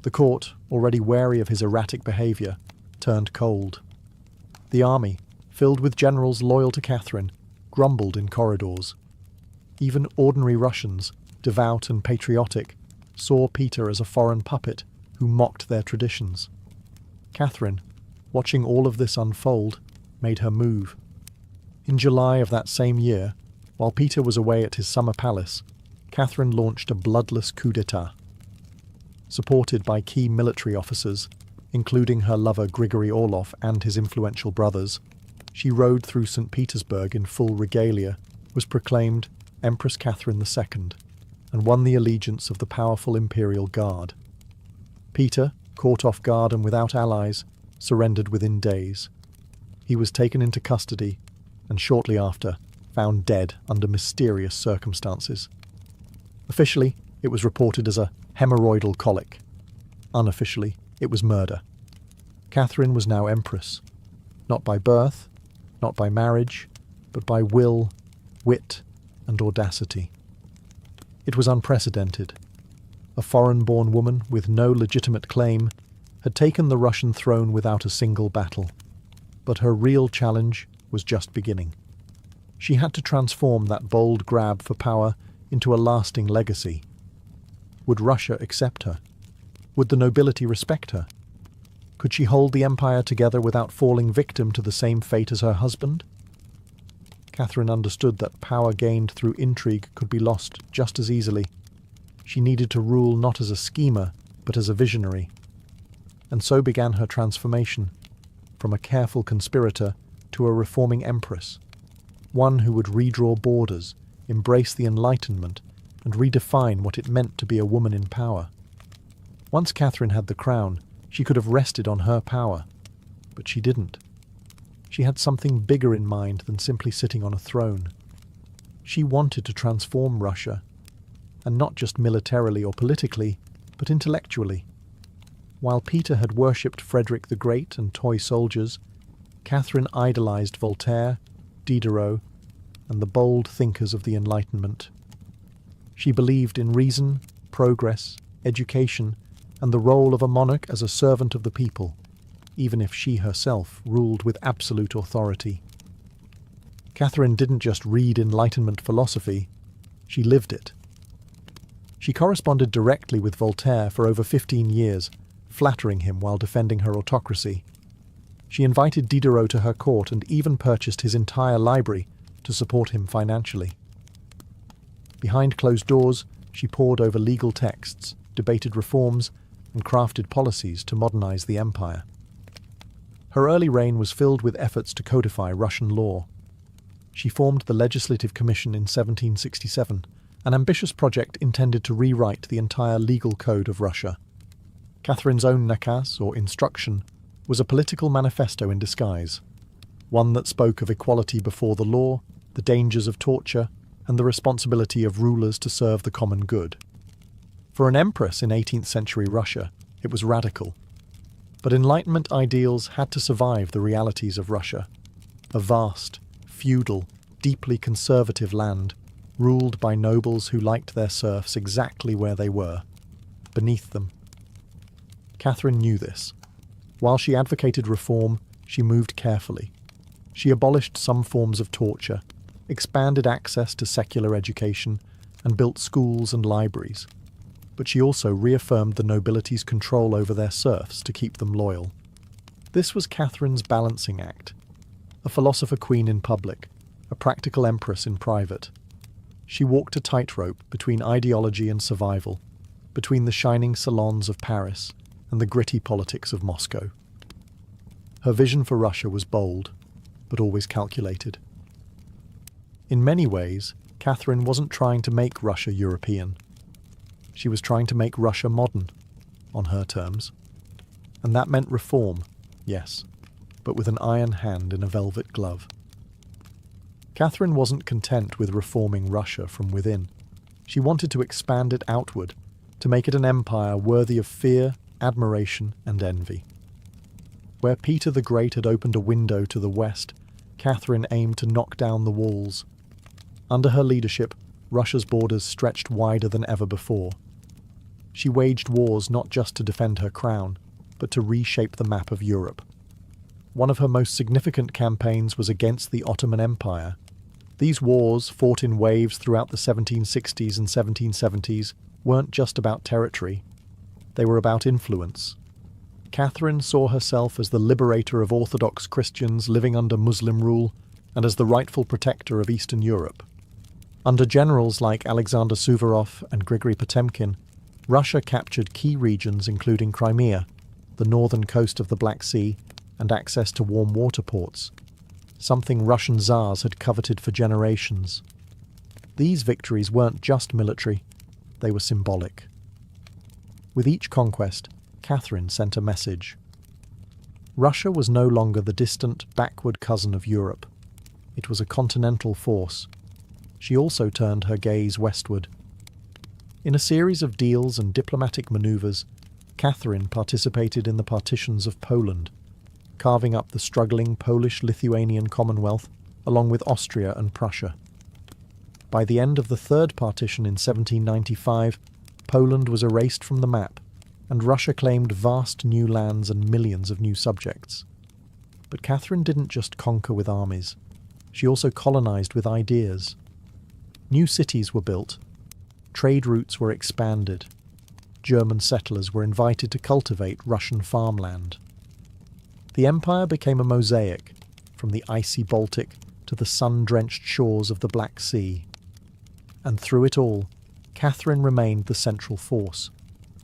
The court, already wary of his erratic behaviour, turned cold. The army, filled with generals loyal to Catherine, grumbled in corridors. Even ordinary Russians, devout and patriotic, saw Peter as a foreign puppet who mocked their traditions. Catherine, watching all of this unfold, made her move. In July of that same year, while Peter was away at his summer palace, Catherine launched a bloodless coup d'etat. Supported by key military officers, including her lover Grigory Orlov and his influential brothers, she rode through St. Petersburg in full regalia, was proclaimed Empress Catherine II, and won the allegiance of the powerful Imperial Guard. Peter, caught off guard and without allies, surrendered within days. He was taken into custody, and shortly after, found dead under mysterious circumstances. Officially, it was reported as a hemorrhoidal colic. Unofficially, it was murder. Catherine was now empress, not by birth, not by marriage, but by will, wit, and audacity. It was unprecedented. A foreign-born woman with no legitimate claim had taken the Russian throne without a single battle. But her real challenge was just beginning. She had to transform that bold grab for power into a lasting legacy. Would Russia accept her? Would the nobility respect her? Could she hold the empire together without falling victim to the same fate as her husband? Catherine understood that power gained through intrigue could be lost just as easily. She needed to rule not as a schemer, but as a visionary. And so began her transformation, from a careful conspirator to a reforming empress, one who would redraw borders, embrace the Enlightenment, and redefine what it meant to be a woman in power. Once Catherine had the crown, she could have rested on her power, but she didn't. She had something bigger in mind than simply sitting on a throne. She wanted to transform Russia, and not just militarily or politically, but intellectually. While Peter had worshipped Frederick the Great and toy soldiers, Catherine idolized Voltaire, Diderot, and the bold thinkers of the Enlightenment. She believed in reason, progress, education, and the role of a monarch as a servant of the people, even if she herself ruled with absolute authority. Catherine didn't just read Enlightenment philosophy, she lived it. She corresponded directly with Voltaire for over 15 years, flattering him while defending her autocracy. She invited Diderot to her court and even purchased his entire library to support him financially. Behind closed doors, she pored over legal texts, debated reforms, and crafted policies to modernize the empire. Her early reign was filled with efforts to codify Russian law. She formed the Legislative Commission in 1767, an ambitious project intended to rewrite the entire legal code of Russia. Catherine's own nakaz, or instruction, was a political manifesto in disguise, one that spoke of equality before the law, the dangers of torture, and the responsibility of rulers to serve the common good. For an empress in 18th century Russia, it was radical. But Enlightenment ideals had to survive the realities of Russia, a vast, feudal, deeply conservative land, ruled by nobles who liked their serfs exactly where they were, beneath them. Catherine knew this. While she advocated reform, she moved carefully. She abolished some forms of torture, expanded access to secular education, and built schools and libraries. But she also reaffirmed the nobility's control over their serfs to keep them loyal. This was Catherine's balancing act, a philosopher queen in public, a practical empress in private. She walked a tightrope between ideology and survival, between the shining salons of Paris and the gritty politics of Moscow. Her vision for Russia was bold, but always calculated. In many ways, Catherine wasn't trying to make Russia European. She was trying to make Russia modern, on her terms. And that meant reform, yes, but with an iron hand in a velvet glove. Catherine wasn't content with reforming Russia from within. She wanted to expand it outward, to make it an empire worthy of fear, admiration, and envy. Where Peter the Great had opened a window to the west, Catherine aimed to knock down the walls. Under her leadership, Russia's borders stretched wider than ever before. She waged wars not just to defend her crown, but to reshape the map of Europe. One of her most significant campaigns was against the Ottoman Empire. These wars, fought in waves throughout the 1760s and 1770s, weren't just about territory. They were about influence. Catherine saw herself as the liberator of Orthodox Christians living under Muslim rule and as the rightful protector of Eastern Europe. Under generals like Alexander Suvorov and Grigory Potemkin, Russia captured key regions including Crimea, the northern coast of the Black Sea, and access to warm water ports, something Russian Tsars had coveted for generations. These victories weren't just military, they were symbolic. With each conquest, Catherine sent a message. Russia was no longer the distant, backward cousin of Europe. It was a continental force. She also turned her gaze westward. In a series of deals and diplomatic maneuvers, Catherine participated in the partitions of Poland, carving up the struggling Polish-Lithuanian Commonwealth along with Austria and Prussia. By the end of the Third Partition in 1795, Poland was erased from the map, and Russia claimed vast new lands and millions of new subjects. But Catherine didn't just conquer with armies. She also colonized with ideas. New cities were built. Trade routes were expanded. German settlers were invited to cultivate Russian farmland. The empire became a mosaic, from the icy Baltic to the sun-drenched shores of the Black Sea. And through it all, Catherine remained the central force,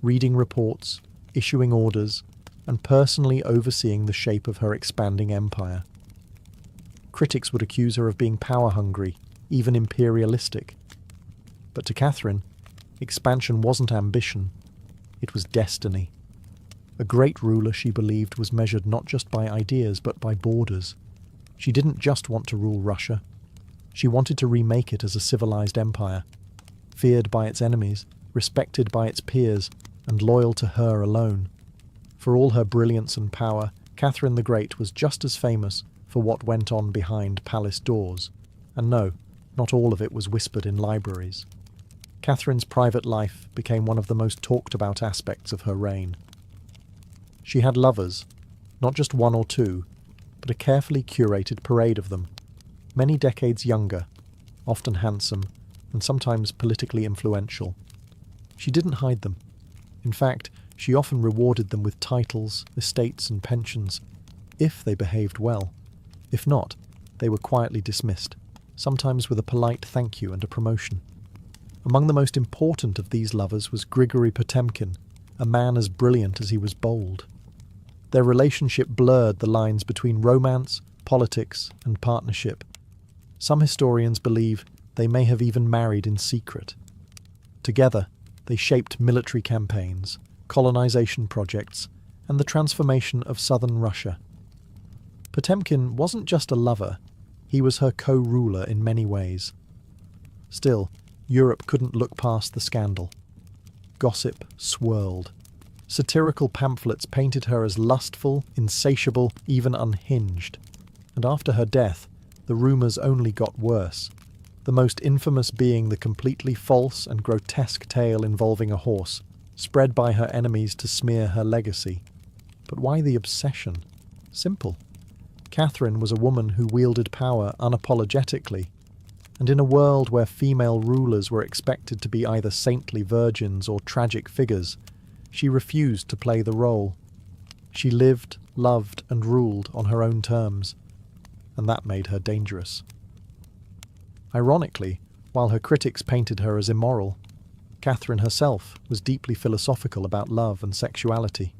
reading reports, issuing orders, and personally overseeing the shape of her expanding empire. Critics would accuse her of being power-hungry, even imperialistic. But to Catherine, expansion wasn't ambition, it was destiny. A great ruler, she believed, was measured not just by ideas but by borders. She didn't just want to rule Russia. She wanted to remake it as a civilized empire, feared by its enemies, respected by its peers, and loyal to her alone. For all her brilliance and power, Catherine the Great was just as famous for what went on behind palace doors. And no, not all of it was whispered in libraries. Catherine's private life became one of the most talked about aspects of her reign. She had lovers, not just one or two, but a carefully curated parade of them, many decades younger, often handsome, and sometimes politically influential. She didn't hide them. In fact, she often rewarded them with titles, estates, and pensions, if they behaved well. If not, they were quietly dismissed, sometimes with a polite thank you and a promotion. Among the most important of these lovers was Grigory Potemkin, a man as brilliant as he was bold. Their relationship blurred the lines between romance, politics, and partnership. Some historians believe they may have even married in secret. Together, they shaped military campaigns, colonization projects, and the transformation of southern Russia. Potemkin wasn't just a lover, he was her co-ruler in many ways. Still, Europe couldn't look past the scandal. Gossip swirled. Satirical pamphlets painted her as lustful, insatiable, even unhinged. And after her death, the rumours only got worse, the most infamous being the completely false and grotesque tale involving a horse, spread by her enemies to smear her legacy. But why the obsession? Simple. Catherine was a woman who wielded power unapologetically, and in a world where female rulers were expected to be either saintly virgins or tragic figures, she refused to play the role. She lived, loved, and ruled on her own terms, and that made her dangerous. Ironically, while her critics painted her as immoral, Catherine herself was deeply philosophical about love and sexuality.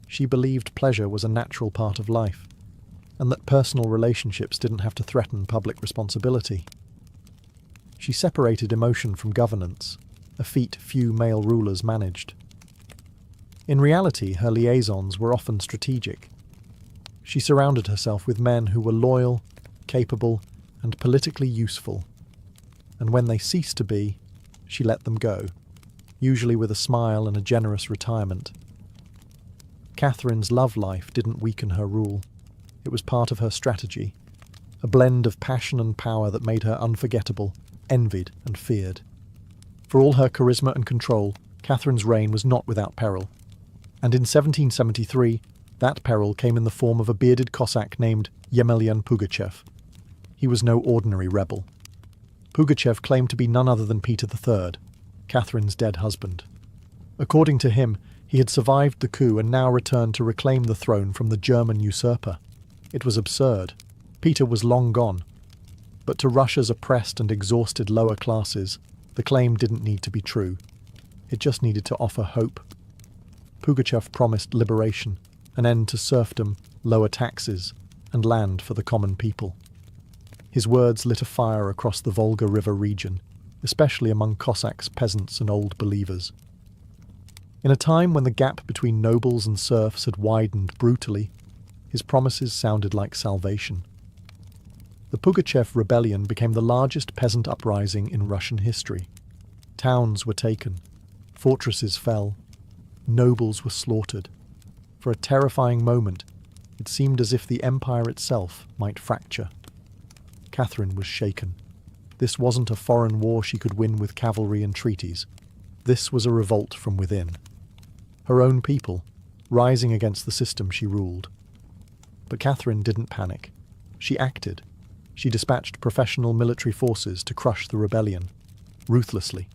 She believed pleasure was a natural part of life, and that personal relationships didn't have to threaten public responsibility. She separated emotion from governance, a feat few male rulers managed. In reality, her liaisons were often strategic. She surrounded herself with men who were loyal, capable, and politically useful. And when they ceased to be, she let them go, usually with a smile and a generous retirement. Catherine's love life didn't weaken her rule. It was part of her strategy, a blend of passion and power that made her unforgettable, envied and feared. For all her charisma and control, Catherine's reign was not without peril. And in 1773, that peril came in the form of a bearded Cossack named Yemelyan Pugachev. He was no ordinary rebel. Pugachev claimed to be none other than Peter III, Catherine's dead husband. According to him, he had survived the coup and now returned to reclaim the throne from the German usurper. It was absurd. Peter was long gone. But to Russia's oppressed and exhausted lower classes, the claim didn't need to be true. It just needed to offer hope. Pugachev promised liberation, an end to serfdom, lower taxes, and land for the common people. His words lit a fire across the Volga River region, especially among Cossacks, peasants, and old believers. In a time when the gap between nobles and serfs had widened brutally, his promises sounded like salvation. The Pugachev rebellion became the largest peasant uprising in Russian history. Towns were taken, fortresses fell, Nobles were slaughtered. For a terrifying moment, it seemed as if the empire itself might fracture. Catherine was shaken. This wasn't a foreign war she could win with cavalry and treaties. This was a revolt from within. Her own people, rising against the system she ruled. But Catherine didn't panic. She acted. She dispatched professional military forces to crush the rebellion, ruthlessly.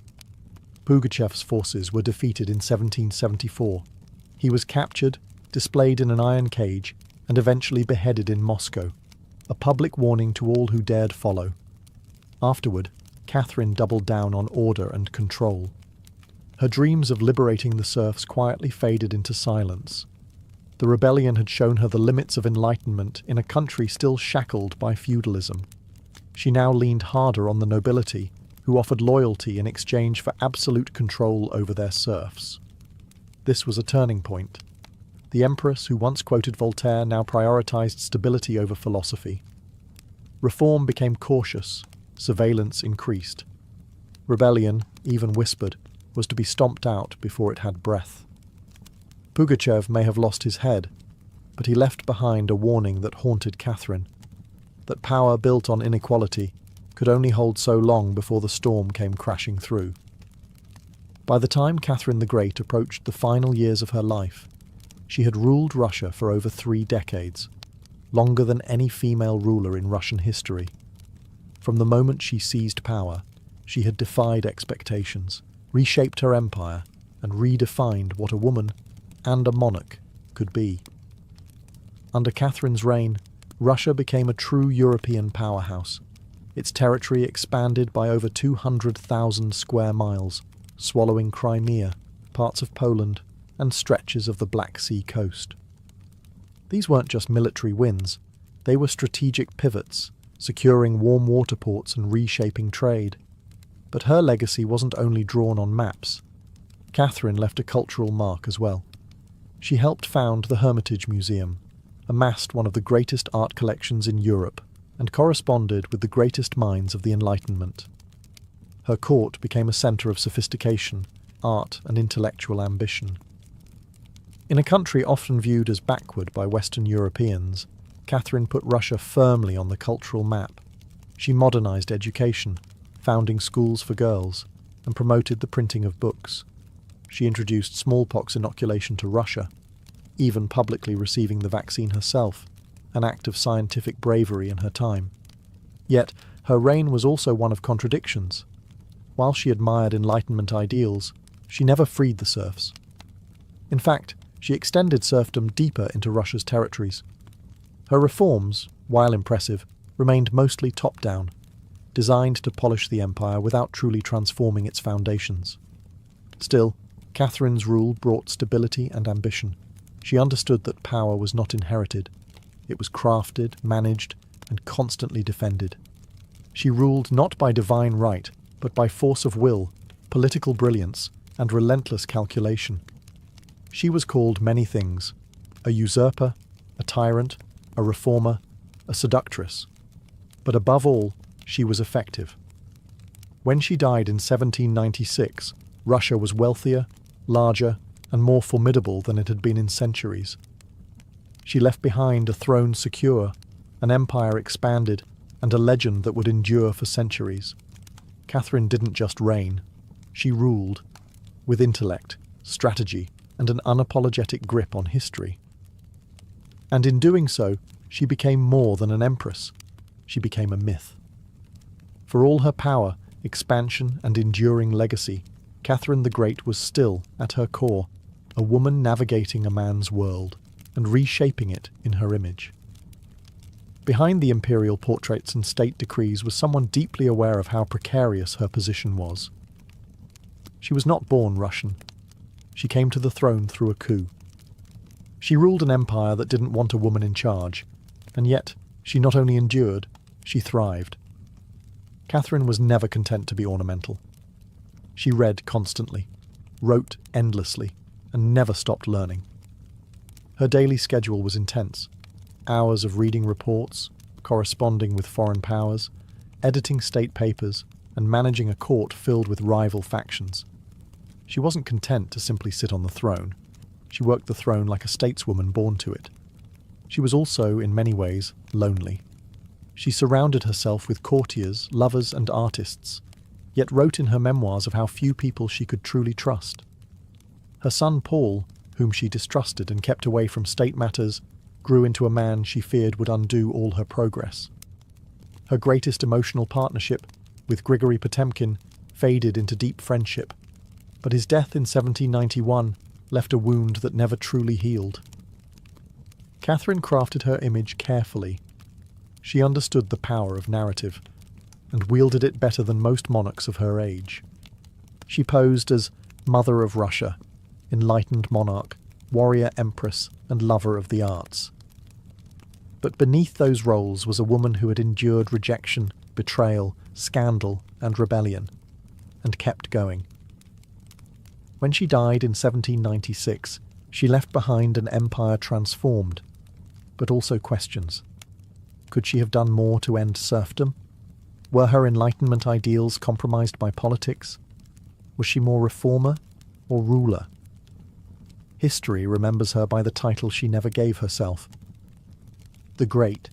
Pugachev's forces were defeated in 1774. He was captured, displayed in an iron cage, and eventually beheaded in Moscow, a public warning to all who dared follow. Afterward, Catherine doubled down on order and control. Her dreams of liberating the serfs quietly faded into silence. The rebellion had shown her the limits of enlightenment in a country still shackled by feudalism. She now leaned harder on the nobility, who offered loyalty in exchange for absolute control over their serfs. This was a turning point. The empress who once quoted Voltaire now prioritized stability over philosophy. Reform became cautious, surveillance increased. Rebellion, even whispered, was to be stomped out before it had breath. Pugachev may have lost his head, but he left behind a warning that haunted Catherine, that power built on inequality could only hold so long before the storm came crashing through. By the time Catherine the Great approached the final years of her life, she had ruled Russia for over 3 decades, longer than any female ruler in Russian history. From the moment she seized power, she had defied expectations, reshaped her empire, and redefined what a woman and a monarch could be. Under Catherine's reign, Russia became a true European powerhouse. Its territory expanded by over 200,000 square miles, swallowing Crimea, parts of Poland, and stretches of the Black Sea coast. These weren't just military wins, they were strategic pivots, securing warm water ports and reshaping trade. But her legacy wasn't only drawn on maps. Catherine left a cultural mark as well. She helped found the Hermitage Museum, amassed one of the greatest art collections in Europe, and corresponded with the greatest minds of the Enlightenment. Her court became a centre of sophistication, art, and intellectual ambition. In a country often viewed as backward by Western Europeans, Catherine put Russia firmly on the cultural map. She modernised education, founding schools for girls, and promoted the printing of books. She introduced smallpox inoculation to Russia, even publicly receiving the vaccine herself, an act of scientific bravery in her time. Yet, her reign was also one of contradictions. While she admired Enlightenment ideals, she never freed the serfs. In fact, she extended serfdom deeper into Russia's territories. Her reforms, while impressive, remained mostly top-down, designed to polish the empire without truly transforming its foundations. Still, Catherine's rule brought stability and ambition. She understood that power was not inherited. It was crafted, managed, and constantly defended. She ruled not by divine right, but by force of will, political brilliance, and relentless calculation. She was called many things: a usurper, a tyrant, a reformer, a seductress. But above all, she was effective. When she died in 1796, Russia was wealthier, larger, and more formidable than it had been in centuries. She left behind a throne secure, an empire expanded, and a legend that would endure for centuries. Catherine didn't just reign, she ruled, with intellect, strategy, and an unapologetic grip on history. And in doing so, she became more than an empress. She became a myth. For all her power, expansion, and enduring legacy, Catherine the Great was still, at her core, a woman navigating a man's world and reshaping it in her image. Behind the imperial portraits and state decrees was someone deeply aware of how precarious her position was. She was not born Russian. She came to the throne through a coup. She ruled an empire that didn't want a woman in charge, and yet she not only endured, she thrived. Catherine was never content to be ornamental. She read constantly, wrote endlessly, and never stopped learning. Her daily schedule was intense. Hours of reading reports, corresponding with foreign powers, editing state papers, and managing a court filled with rival factions. She wasn't content to simply sit on the throne. She worked the throne like a stateswoman born to it. She was also, in many ways, lonely. She surrounded herself with courtiers, lovers, and artists, yet wrote in her memoirs of how few people she could truly trust. Her son Paul, whom she distrusted and kept away from state matters, grew into a man she feared would undo all her progress. Her greatest emotional partnership, with Grigory Potemkin, faded into deep friendship, but his death in 1791 left a wound that never truly healed. Catherine crafted her image carefully. She understood the power of narrative, and wielded it better than most monarchs of her age. She posed as Mother of Russia, enlightened monarch, warrior empress, and lover of the arts. But beneath those roles was a woman who had endured rejection, betrayal, scandal, and rebellion, and kept going. When she died in 1796, she left behind an empire transformed, but also questions. Could she have done more to end serfdom? Were her Enlightenment ideals compromised by politics? Was she more reformer or ruler? History remembers her by the title she never gave herself, the Great.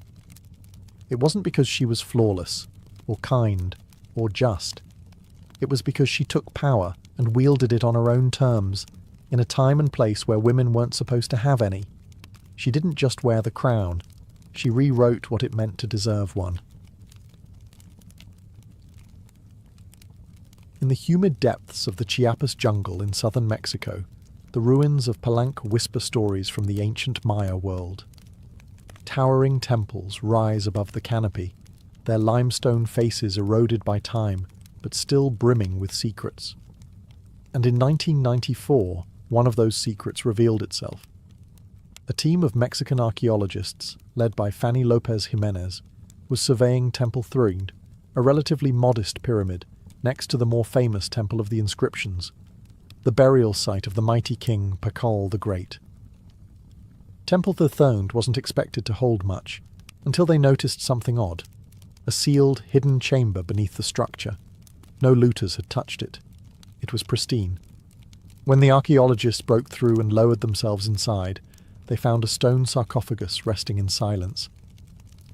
It wasn't because she was flawless, or kind, or just. It was because she took power and wielded it on her own terms, in a time and place where women weren't supposed to have any. She didn't just wear the crown, she rewrote what it meant to deserve one. In the humid depths of the Chiapas jungle in southern Mexico, the ruins of Palenque whisper stories from the ancient Maya world. Towering temples rise above the canopy, their limestone faces eroded by time, but still brimming with secrets. And in 1994, one of those secrets revealed itself. A team of Mexican archaeologists, led by Fanny Lopez Jimenez, was surveying Temple 3, a relatively modest pyramid, next to the more famous Temple of the Inscriptions, the burial site of the mighty king Pakal the Great. Temple 3 wasn't expected to hold much, until they noticed something odd, a sealed, hidden chamber beneath the structure. No looters had touched it. It was pristine. When the archaeologists broke through and lowered themselves inside, they found a stone sarcophagus resting in silence.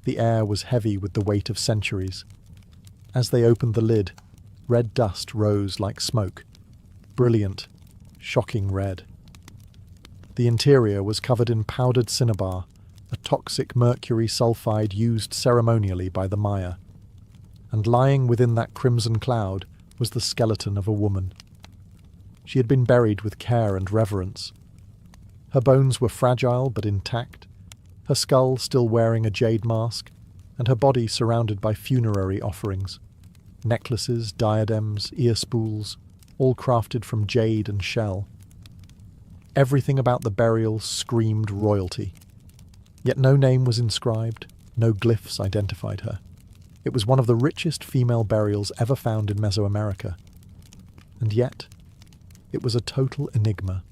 The air was heavy with the weight of centuries. As they opened the lid, red dust rose like smoke. Brilliant, shocking red. The interior was covered in powdered cinnabar, a toxic mercury sulfide used ceremonially by the Maya. And lying within that crimson cloud was the skeleton of a woman. She had been buried with care and reverence. Her bones were fragile but intact, her skull still wearing a jade mask, and her body surrounded by funerary offerings. Necklaces, diadems, ear spools, all crafted from jade and shell. Everything about the burial screamed royalty. Yet no name was inscribed, no glyphs identified her. It was one of the richest female burials ever found in Mesoamerica. And yet, it was a total enigma.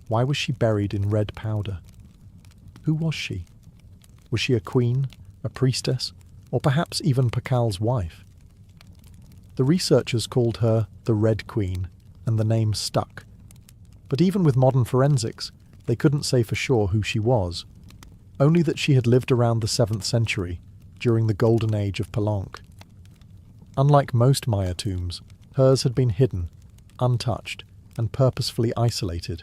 Why was she buried in red powder? Who was she? Was she a queen, a priestess, or perhaps even Pakal's wife? The researchers called her the Red Queen, and the name stuck. But even with modern forensics, they couldn't say for sure who she was, only that she had lived around the 7th century, during the golden age of Palenque. Unlike most Maya tombs, hers had been hidden, untouched, and purposefully isolated.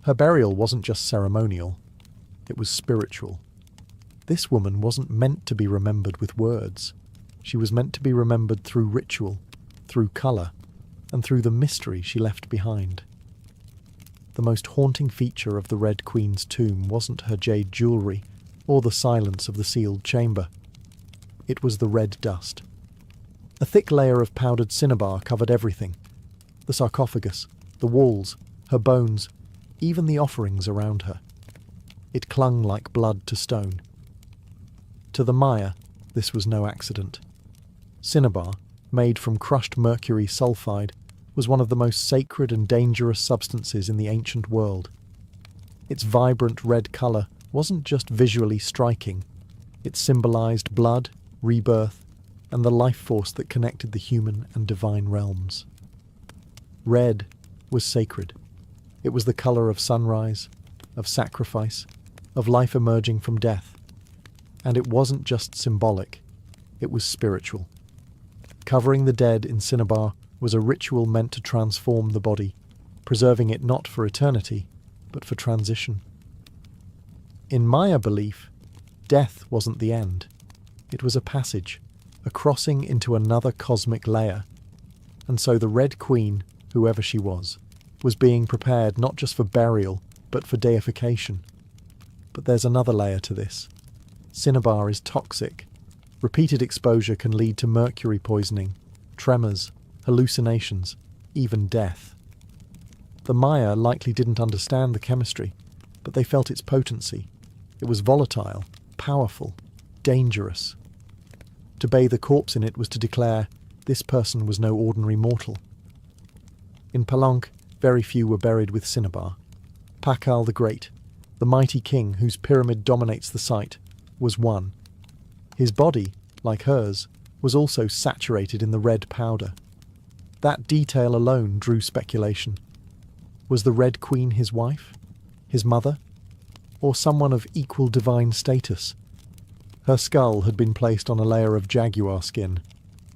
Her burial wasn't just ceremonial, it was spiritual. This woman wasn't meant to be remembered with words. She was meant to be remembered through ritual, through colour, and through the mystery she left behind. The most haunting feature of the Red Queen's tomb wasn't her jade jewellery, or the silence of the sealed chamber. It was the red dust. A thick layer of powdered cinnabar covered everything. The sarcophagus, the walls, her bones, even the offerings around her. It clung like blood to stone. To the Maya, this was no accident. Cinnabar, made from crushed mercury sulfide, was one of the most sacred and dangerous substances in the ancient world. Its vibrant red colour wasn't just visually striking, it symbolised blood, rebirth, and the life force that connected the human and divine realms. Red was sacred. It was the color of sunrise, of sacrifice, of life emerging from death. And it wasn't just symbolic, it was spiritual. Covering the dead in cinnabar was a ritual meant to transform the body, preserving it not for eternity, but for transition. In Maya belief, death wasn't the end. It was a passage, a crossing into another cosmic layer. And so the Red Queen, whoever she was being prepared not just for burial, but for deification. But there's another layer to this. Cinnabar is toxic. Repeated exposure can lead to mercury poisoning, tremors, hallucinations, even death. The Maya likely didn't understand the chemistry, but they felt its potency. It was volatile, powerful, dangerous. To bathe a corpse in it was to declare this person was no ordinary mortal. In Palenque, very few were buried with cinnabar. Pakal the Great, the mighty king whose pyramid dominates the site, was one. His body, like hers, was also saturated in the red powder. That detail alone drew speculation. Was the Red Queen his wife? His mother? Or someone of equal divine status? Her skull had been placed on a layer of jaguar skin,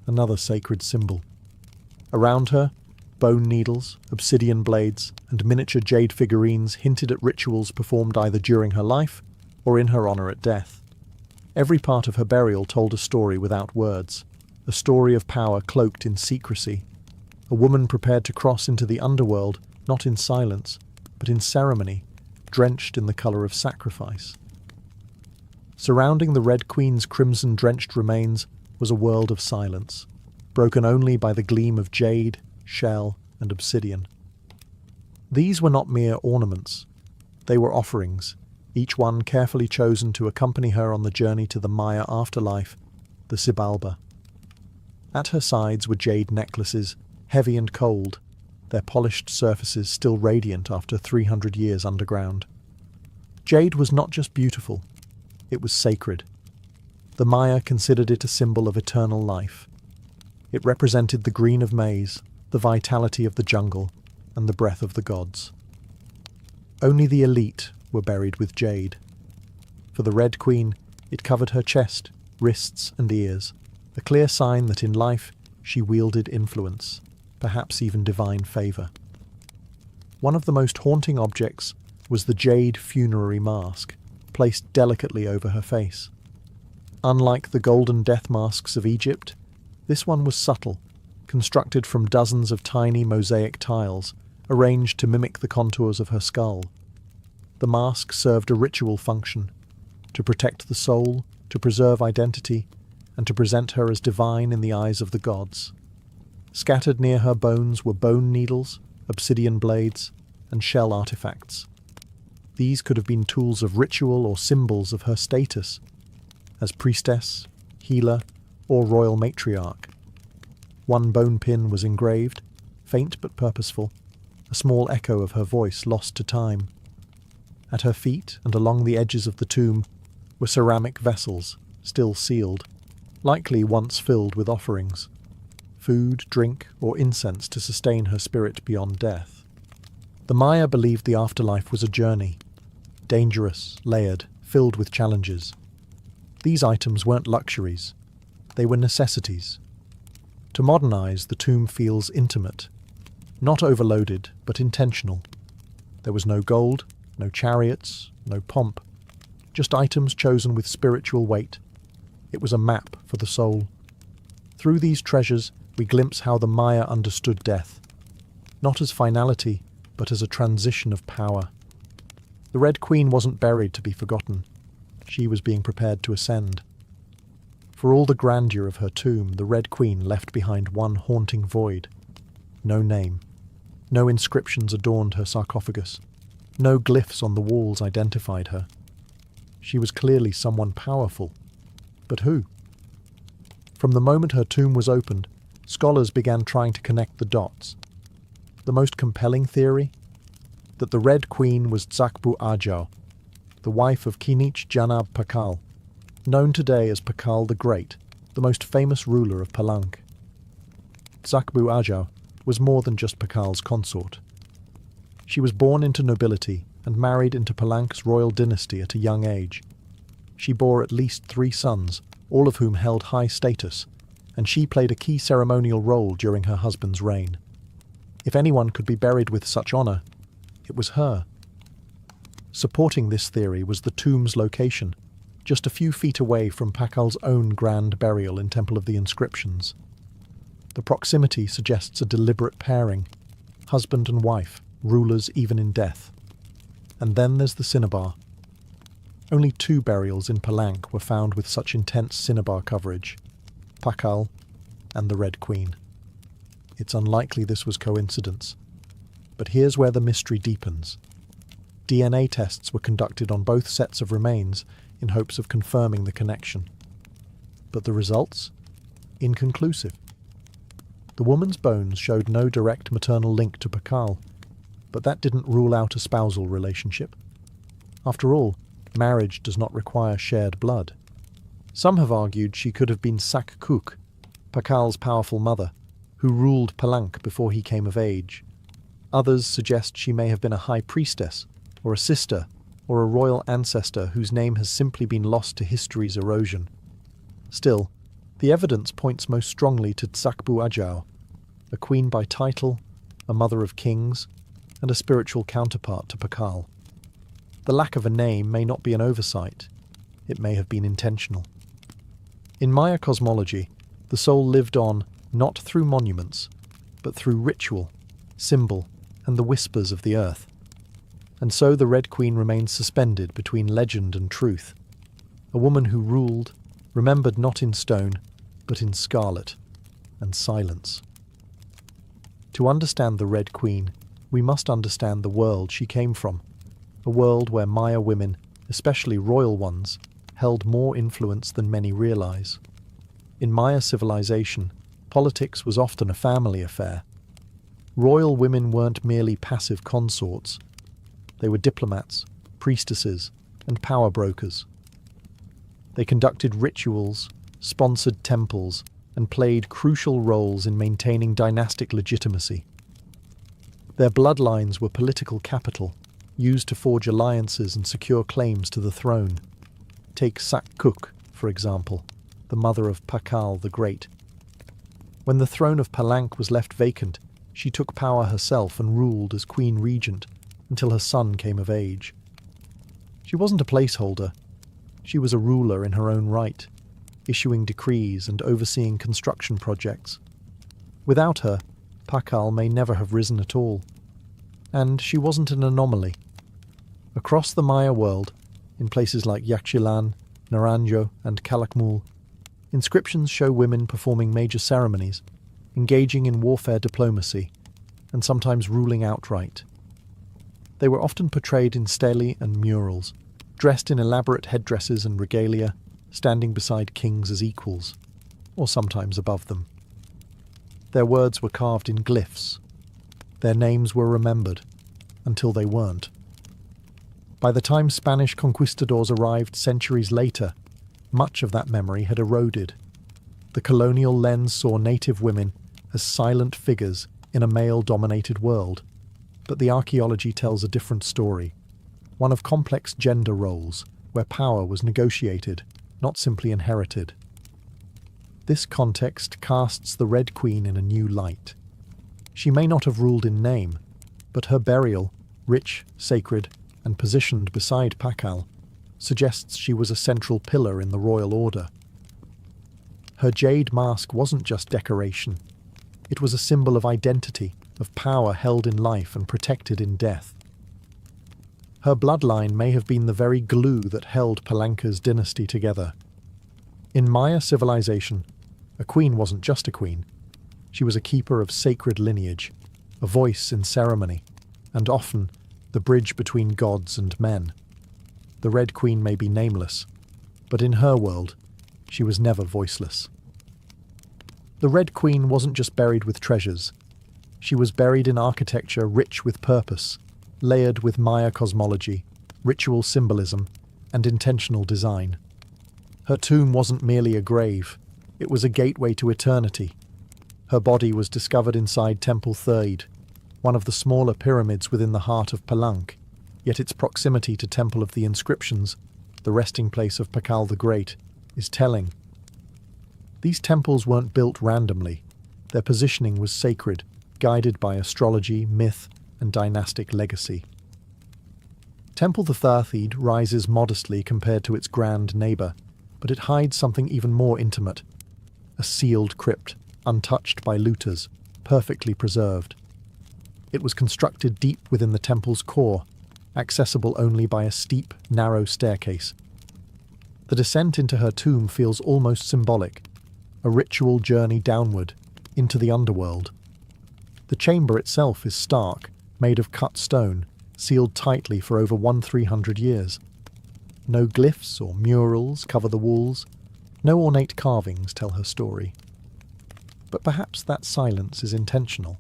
another sacred symbol. Around her, bone needles, obsidian blades, and miniature jade figurines hinted at rituals performed either during her life or in her honor at death. Every part of her burial told a story without words, a story of power cloaked in secrecy, a woman prepared to cross into the underworld, not in silence, but in ceremony, drenched in the color of sacrifice. Surrounding the Red Queen's crimson-drenched remains was a world of silence, broken only by the gleam of jade, shell, and obsidian. These were not mere ornaments. They were offerings, each one carefully chosen to accompany her on the journey to the Maya afterlife, the Xibalba. At her sides were jade necklaces, heavy and cold, their polished surfaces still radiant after 300 years underground. Jade was not just beautiful, it was sacred. The Maya considered it a symbol of eternal life. It represented the green of maize, the vitality of the jungle, and the breath of the gods. Only the elite were buried with jade. For the Red Queen, it covered her chest, wrists, and ears, a clear sign that in life she wielded influence, perhaps even divine favour. One of the most haunting objects was the jade funerary mask, placed delicately over her face. Unlike the golden death masks of Egypt, this one was subtle, constructed from dozens of tiny mosaic tiles, arranged to mimic the contours of her skull. The mask served a ritual function, to protect the soul, to preserve identity, and to present her as divine in the eyes of the gods. Scattered near her bones were bone needles, obsidian blades, and shell artifacts. These could have been tools of ritual or symbols of her status, as priestess, healer, or royal matriarch. One bone pin was engraved, faint but purposeful, a small echo of her voice lost to time. At her feet and along the edges of the tomb were ceramic vessels, still sealed, likely once filled with offerings, food, drink, or incense to sustain her spirit beyond death. The Maya believed the afterlife was a journey, dangerous, layered, filled with challenges. These items weren't luxuries, they were necessities. To modernize, the tomb feels intimate, not overloaded, but intentional. There was no gold, no chariots, no pomp, just items chosen with spiritual weight. It was a map for the soul. Through these treasures, we glimpse how the Maya understood death, not as finality, but as a transition of power. The Red Queen wasn't buried to be forgotten. She was being prepared to ascend. For all the grandeur of her tomb, the Red Queen left behind one haunting void. No name. No inscriptions adorned her sarcophagus. No glyphs on the walls identified her. She was clearly someone powerful. But who? From the moment her tomb was opened, scholars began trying to connect the dots. The most compelling theory? That the Red Queen was Zakbu Ajau, the wife of Kinich Janab Pakal, known today as Pakal the Great, the most famous ruler of Palenque. Zakbu Ajau was more than just Pakal's consort. She was born into nobility and married into Palank's royal dynasty at a young age. She bore at least 3 sons, all of whom held high status, and she played a key ceremonial role during her husband's reign. If anyone could be buried with such honor, it was her. Supporting this theory was the tomb's location, just a few feet away from Pakal's own grand burial in Temple of the Inscriptions. The proximity suggests a deliberate pairing, husband and wife, rulers even in death. And then there's the cinnabar. Only 2 burials in Palank were found with such intense cinnabar coverage, Pakal and the Red Queen. It's unlikely this was coincidence. But here's where the mystery deepens. DNA tests were conducted on both sets of remains in hopes of confirming the connection. But the results? Inconclusive. The woman's bones showed no direct maternal link to Pakal, but that didn't rule out a spousal relationship. After all, marriage does not require shared blood. Some have argued she could have been Sakkuk, Pakal's powerful mother, who ruled Palank before he came of age. Others suggest she may have been a high priestess, or a sister, or a royal ancestor whose name has simply been lost to history's erosion. Still, the evidence points most strongly to Tsakbu Ajau, a queen by title, a mother of kings, and a spiritual counterpart to Pakal. The lack of a name may not be an oversight. It may have been intentional. In Maya cosmology, the soul lived on not through monuments, but through ritual, symbol, and the whispers of the earth. And so the Red Queen remains suspended between legend and truth, a woman who ruled, remembered not in stone, but in scarlet and silence. To understand the Red Queen, we must understand the world she came from, a world where Maya women, especially royal ones, held more influence than many realize. In Maya civilization, politics was often a family affair. Royal women weren't merely passive consorts. They were diplomats, priestesses, and power brokers. They conducted rituals, sponsored temples, and played crucial roles in maintaining dynastic legitimacy. Their bloodlines were political capital, used to forge alliances and secure claims to the throne. Take Sakkuk, for example, the mother of Pakal the Great. When the throne of Palank was left vacant, she took power herself and ruled as queen regent until her son came of age. She wasn't a placeholder. She was a ruler in her own right, issuing decrees and overseeing construction projects. Without her, Pakal may never have risen at all. And she wasn't an anomaly. Across the Maya world, in places like Yaxchilan, Naranjo, and Calakmul, inscriptions show women performing major ceremonies, engaging in warfare diplomacy, and sometimes ruling outright. They were often portrayed in stelae and murals, dressed in elaborate headdresses and regalia, standing beside kings as equals, or sometimes above them. Their words were carved in glyphs. Their names were remembered, until they weren't. By the time Spanish conquistadors arrived centuries later, much of that memory had eroded. The colonial lens saw native women as silent figures in a male-dominated world, but the archaeology tells a different story, one of complex gender roles, where power was negotiated, not simply inherited. This context casts the Red Queen in a new light. She may not have ruled in name, but her burial, rich, sacred, and positioned beside Pakal, suggests she was a central pillar in the royal order. Her jade mask wasn't just decoration. It was a symbol of identity, of power held in life and protected in death. Her bloodline may have been the very glue that held Palanka's dynasty together. In Maya civilization, a queen wasn't just a queen. She was a keeper of sacred lineage, a voice in ceremony, and often the bridge between gods and men. The Red Queen may be nameless, but in her world, she was never voiceless. The Red Queen wasn't just buried with treasures. She was buried in architecture rich with purpose, layered with Maya cosmology, ritual symbolism, and intentional design. Her tomb wasn't merely a grave, it was a gateway to eternity. Her body was discovered inside Temple Third, one of the smaller pyramids within the heart of Palenque, yet its proximity to Temple of the Inscriptions, the resting place of Pakal the Great, is telling. These temples weren't built randomly. Their positioning was sacred, guided by astrology, myth, and dynastic legacy. Temple the Thirthiid rises modestly compared to its grand neighbour, but it hides something even more intimate. A sealed crypt, untouched by looters, perfectly preserved. It was constructed deep within the temple's core, accessible only by a steep, narrow staircase. The descent into her tomb feels almost symbolic, a ritual journey downward, into the underworld. The chamber itself is stark, made of cut stone, sealed tightly for over 1,300 years. No glyphs or murals cover the walls, no ornate carvings tell her story. But perhaps that silence is intentional.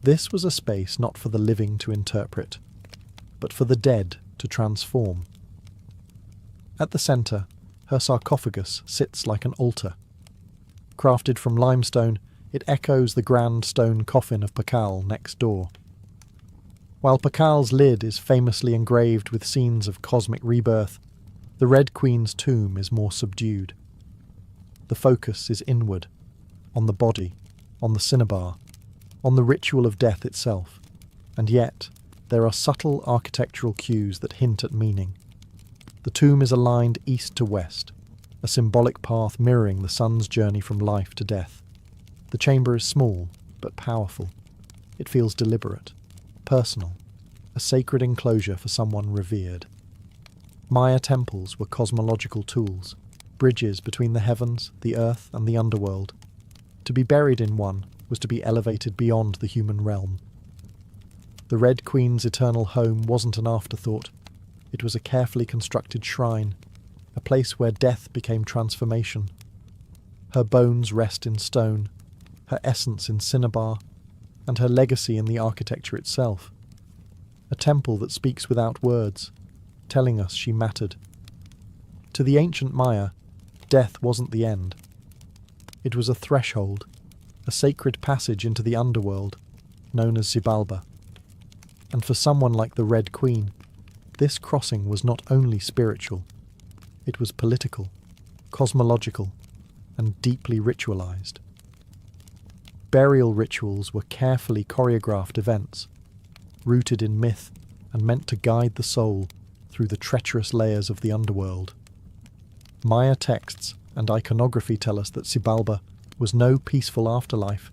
This was a space not for the living to interpret, but for the dead to transform. At the centre, her sarcophagus sits like an altar. Crafted from limestone, it echoes the grand stone coffin of Pakal next door. While Pakal's lid is famously engraved with scenes of cosmic rebirth, the Red Queen's tomb is more subdued. The focus is inward, on the body, on the cinnabar, on the ritual of death itself, and yet there are subtle architectural cues that hint at meaning. The tomb is aligned east to west, a symbolic path mirroring the sun's journey from life to death. The chamber is small, but powerful. It feels deliberate, personal, a sacred enclosure for someone revered. Maya temples were cosmological tools, bridges between the heavens, the earth, and the underworld. To be buried in one was to be elevated beyond the human realm. The Red Queen's eternal home wasn't an afterthought. It was a carefully constructed shrine, a place where death became transformation. Her bones rest in stone, her essence in cinnabar, and her legacy in the architecture itself. A temple that speaks without words, telling us she mattered. To the ancient Maya, death wasn't the end. It was a threshold, a sacred passage into the underworld, known as Xibalba. And for someone like the Red Queen, this crossing was not only spiritual, it was political, cosmological, and deeply ritualized. Burial rituals were carefully choreographed events, rooted in myth and meant to guide the soul through the treacherous layers of the underworld. Maya texts and iconography tell us that Xibalba was no peaceful afterlife.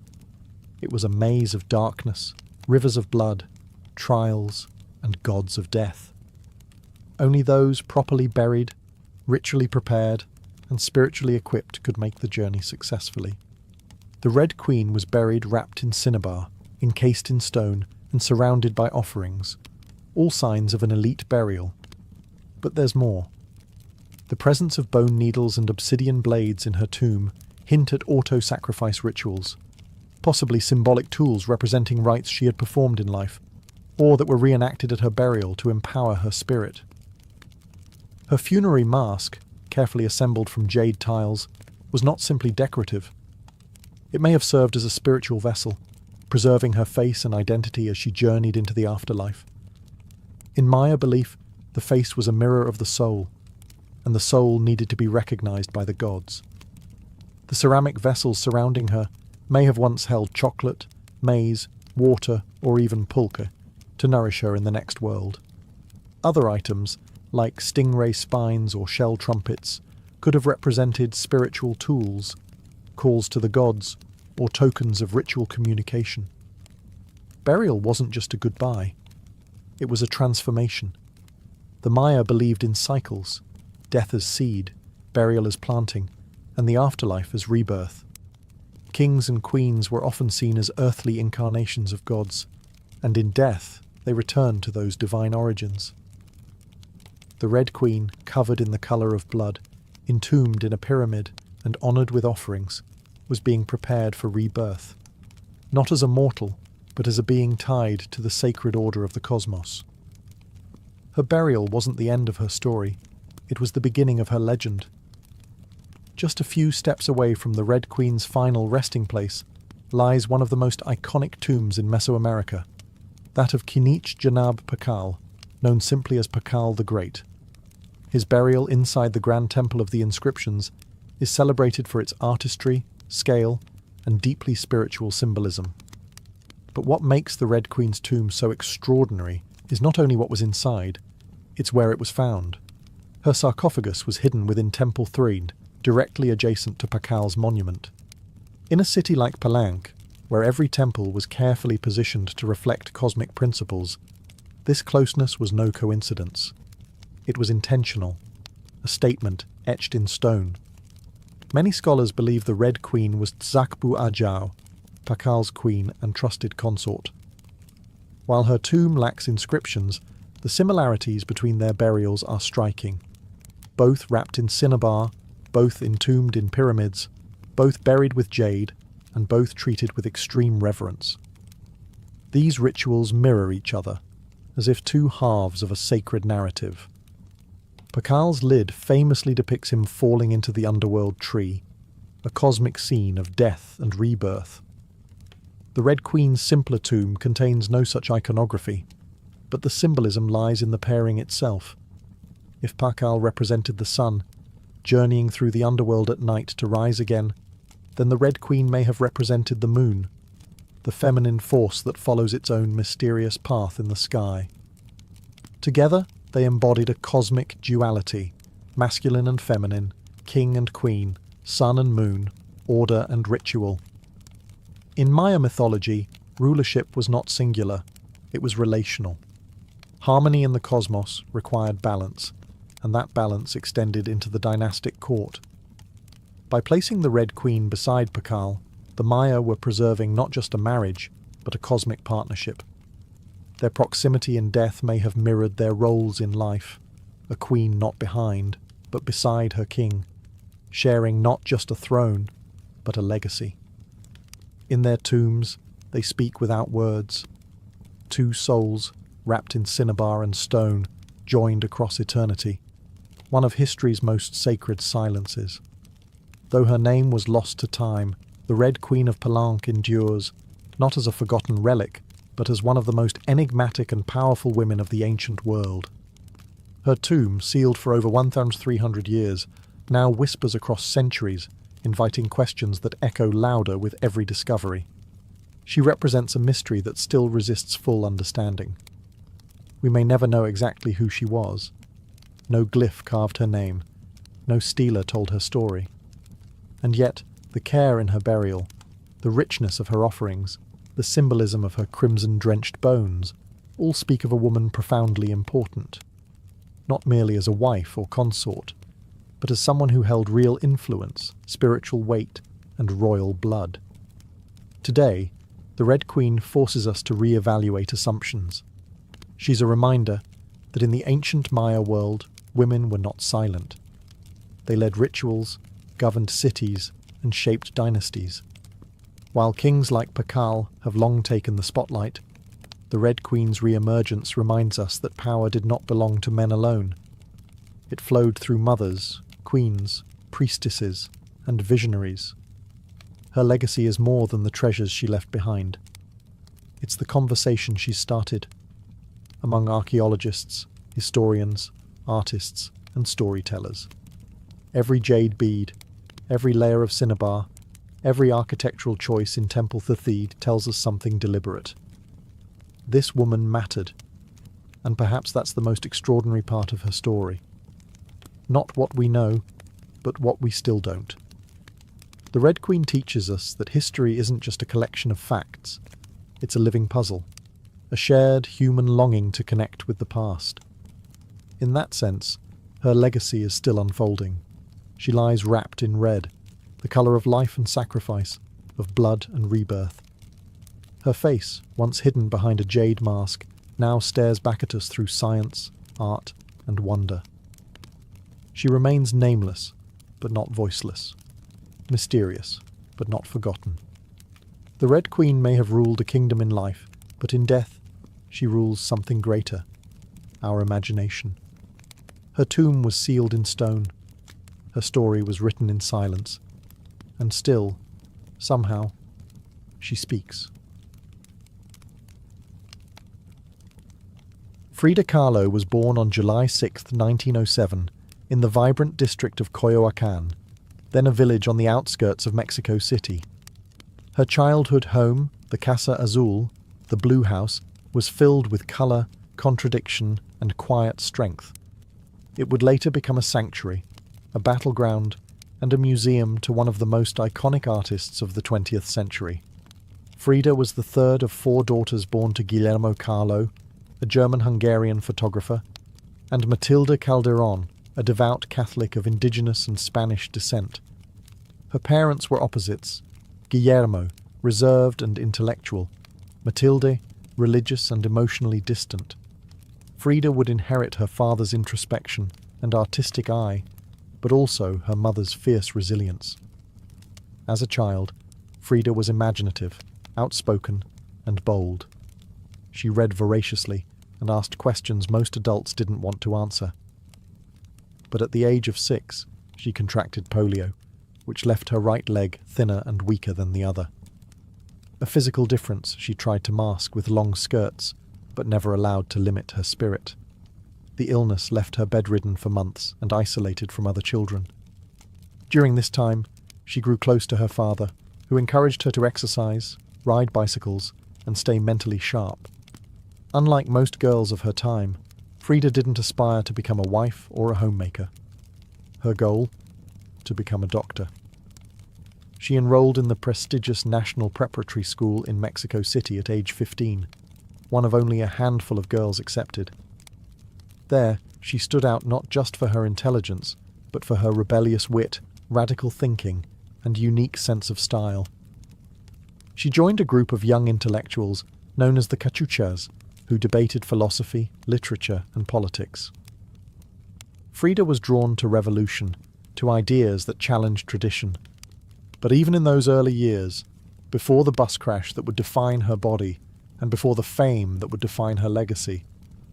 It was a maze of darkness, rivers of blood, trials, and gods of death. Only those properly buried, ritually prepared, and spiritually equipped could make the journey successfully. The Red Queen was buried wrapped in cinnabar, encased in stone, and surrounded by offerings, all signs of an elite burial. But there's more. The presence of bone needles and obsidian blades in her tomb hint at auto-sacrifice rituals, possibly symbolic tools representing rites she had performed in life, or that were reenacted at her burial to empower her spirit. Her funerary mask, carefully assembled from jade tiles, was not simply decorative. It may have served as a spiritual vessel, preserving her face and identity as she journeyed into the afterlife. In Maya belief, the face was a mirror of the soul, and the soul needed to be recognized by the gods. The ceramic vessels surrounding her may have once held chocolate, maize, water, or even pulque, to nourish her in the next world. Other items, like stingray spines or shell trumpets, could have represented spiritual tools, calls to the gods, or tokens of ritual communication. Burial wasn't just a goodbye. It was a transformation. The Maya believed in cycles, death as seed, burial as planting, and the afterlife as rebirth. Kings and queens were often seen as earthly incarnations of gods, and in death they returned to those divine origins. The Red Queen, covered in the colour of blood, entombed in a pyramid and honoured with offerings, was being prepared for rebirth, not as a mortal, but as a being tied to the sacred order of the cosmos. Her burial wasn't the end of her story, it was the beginning of her legend. Just a few steps away from the Red Queen's final resting place lies one of the most iconic tombs in Mesoamerica, that of Kinich Janab Pakal, known simply as Pakal the Great. His burial inside the Grand Temple of the Inscriptions is celebrated for its artistry, scale, and deeply spiritual symbolism. But what makes the Red Queen's tomb so extraordinary is not only what was inside, it's where it was found. Her sarcophagus was hidden within Temple 3, directly adjacent to Pakal's monument. In a city like Palenque, where every temple was carefully positioned to reflect cosmic principles, this closeness was no coincidence. It was intentional, a statement etched in stone. Many scholars believe the Red Queen was Tzakbu Ajao, Pakal's queen and trusted consort. While her tomb lacks inscriptions, the similarities between their burials are striking. Both wrapped in cinnabar, both entombed in pyramids, both buried with jade, and both treated with extreme reverence. These rituals mirror each other, as if two halves of a sacred narrative. Pakal's lid famously depicts him falling into the underworld tree, a cosmic scene of death and rebirth. The Red Queen's simpler tomb contains no such iconography, but the symbolism lies in the pairing itself. If Pakal represented the sun, journeying through the underworld at night to rise again, then the Red Queen may have represented the moon, the feminine force that follows its own mysterious path in the sky. Together, they embodied a cosmic duality, masculine and feminine, king and queen, sun and moon, order and ritual. In Maya mythology, rulership was not singular, it was relational. Harmony in the cosmos required balance, and that balance extended into the dynastic court. By placing the Red Queen beside Pakal, the Maya were preserving not just a marriage, but a cosmic partnership. Their proximity in death may have mirrored their roles in life, a queen not behind, but beside her king, sharing not just a throne, but a legacy. In their tombs, they speak without words. Two souls, wrapped in cinnabar and stone, joined across eternity, one of history's most sacred silences. Though her name was lost to time, the Red Queen of Palenque endures, not as a forgotten relic, but as one of the most enigmatic and powerful women of the ancient world. Her tomb, sealed for over 1,300 years, now whispers across centuries, inviting questions that echo louder with every discovery. She represents a mystery that still resists full understanding. We may never know exactly who she was. No glyph carved her name. No stela told her story. And yet, the care in her burial, the richness of her offerings, the symbolism of her crimson-drenched bones, all speak of a woman profoundly important. Not merely as a wife or consort, but as someone who held real influence, spiritual weight, and royal blood. Today, the Red Queen forces us to re-evaluate assumptions. She's a reminder that in the ancient Maya world, women were not silent. They led rituals, governed cities, and shaped dynasties. While kings like Pakal have long taken the spotlight, the Red Queen's re-emergence reminds us that power did not belong to men alone. It flowed through mothers, queens, priestesses, and visionaries. Her legacy is more than the treasures she left behind. It's the conversation she started among archaeologists, historians, artists, and storytellers. Every jade bead, every layer of cinnabar, every architectural choice in Temple Thathid tells us something deliberate. This woman mattered, and perhaps that's the most extraordinary part of her story. Not what we know, but what we still don't. The Red Queen teaches us that history isn't just a collection of facts, it's a living puzzle, a shared human longing to connect with the past. In that sense, her legacy is still unfolding. She lies wrapped in red, the colour of life and sacrifice, of blood and rebirth. Her face, once hidden behind a jade mask, now stares back at us through science, art, and wonder. She remains nameless, but not voiceless. Mysterious, but not forgotten. The Red Queen may have ruled a kingdom in life, but in death, she rules something greater, our imagination. Her tomb was sealed in stone. Her story was written in silence. And still, somehow, she speaks. Frida Kahlo was born on July 6, 1907, in the vibrant district of Coyoacán, then a village on the outskirts of Mexico City. Her childhood home, the Casa Azul, the Blue House, was filled with colour, contradiction, and quiet strength. It would later become a sanctuary, a battleground, and a museum to one of the most iconic artists of the 20th century. Frida was the third of 4 daughters born to Guillermo Kahlo, a German-Hungarian photographer, and Matilde Calderón, a devout Catholic of indigenous and Spanish descent. Her parents were opposites: Guillermo, reserved and intellectual; Matilde, religious and emotionally distant. Frida would inherit her father's introspection and artistic eye, but also her mother's fierce resilience. As a child, Frida was imaginative, outspoken, and bold. She read voraciously and asked questions most adults didn't want to answer. But at the age of 6, she contracted polio, which left her right leg thinner and weaker than the other. A physical difference she tried to mask with long skirts, but never allowed to limit her spirit. The illness left her bedridden for months and isolated from other children. During this time, she grew close to her father, who encouraged her to exercise, ride bicycles, and stay mentally sharp. Unlike most girls of her time, Frida didn't aspire to become a wife or a homemaker. Her goal? To become a doctor. She enrolled in the prestigious National Preparatory School in Mexico City at age 15, one of only a handful of girls accepted. There, she stood out not just for her intelligence, but for her rebellious wit, radical thinking, and unique sense of style. She joined a group of young intellectuals known as the Cachuchas, who debated philosophy, literature, and politics. Frida was drawn to revolution, to ideas that challenged tradition. But even in those early years, before the bus crash that would define her body, and before the fame that would define her legacy,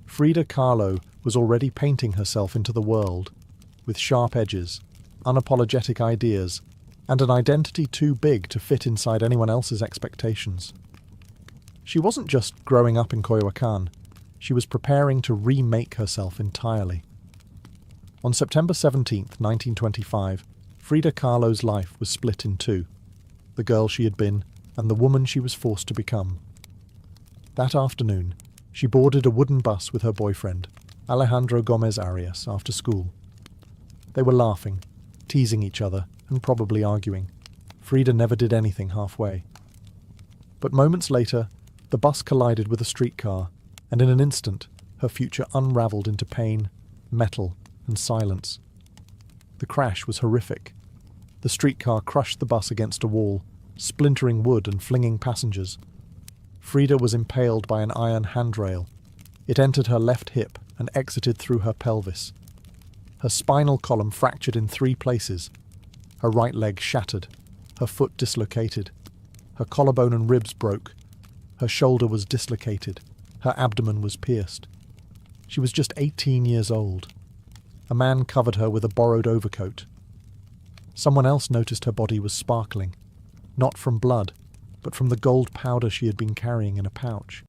Frida Kahlo was already painting herself into the world, with sharp edges, unapologetic ideas, and an identity too big to fit inside anyone else's expectations. She wasn't just growing up in Coyoacán, she was preparing to remake herself entirely. On September 17, 1925, Frida Kahlo's life was split in two: the girl she had been and the woman she was forced to become. That afternoon, she boarded a wooden bus with her boyfriend, Alejandro Gomez Arias, after school. They were laughing, teasing each other, and probably arguing. Frida never did anything halfway. But moments later, the bus collided with a streetcar, and in an instant, her future unravelled into pain, metal, and silence. The crash was horrific. The streetcar crushed the bus against a wall, splintering wood and flinging passengers. Frida was impaled by an iron handrail. It entered her left hip and exited through her pelvis. Her spinal column fractured in 3 places. Her right leg shattered, her foot dislocated. Her collarbone and ribs broke. Her shoulder was dislocated. Her abdomen was pierced. She was just 18 years old. A man covered her with a borrowed overcoat. Someone else noticed her body was sparkling, not from blood, but from the gold powder she had been carrying in a pouch.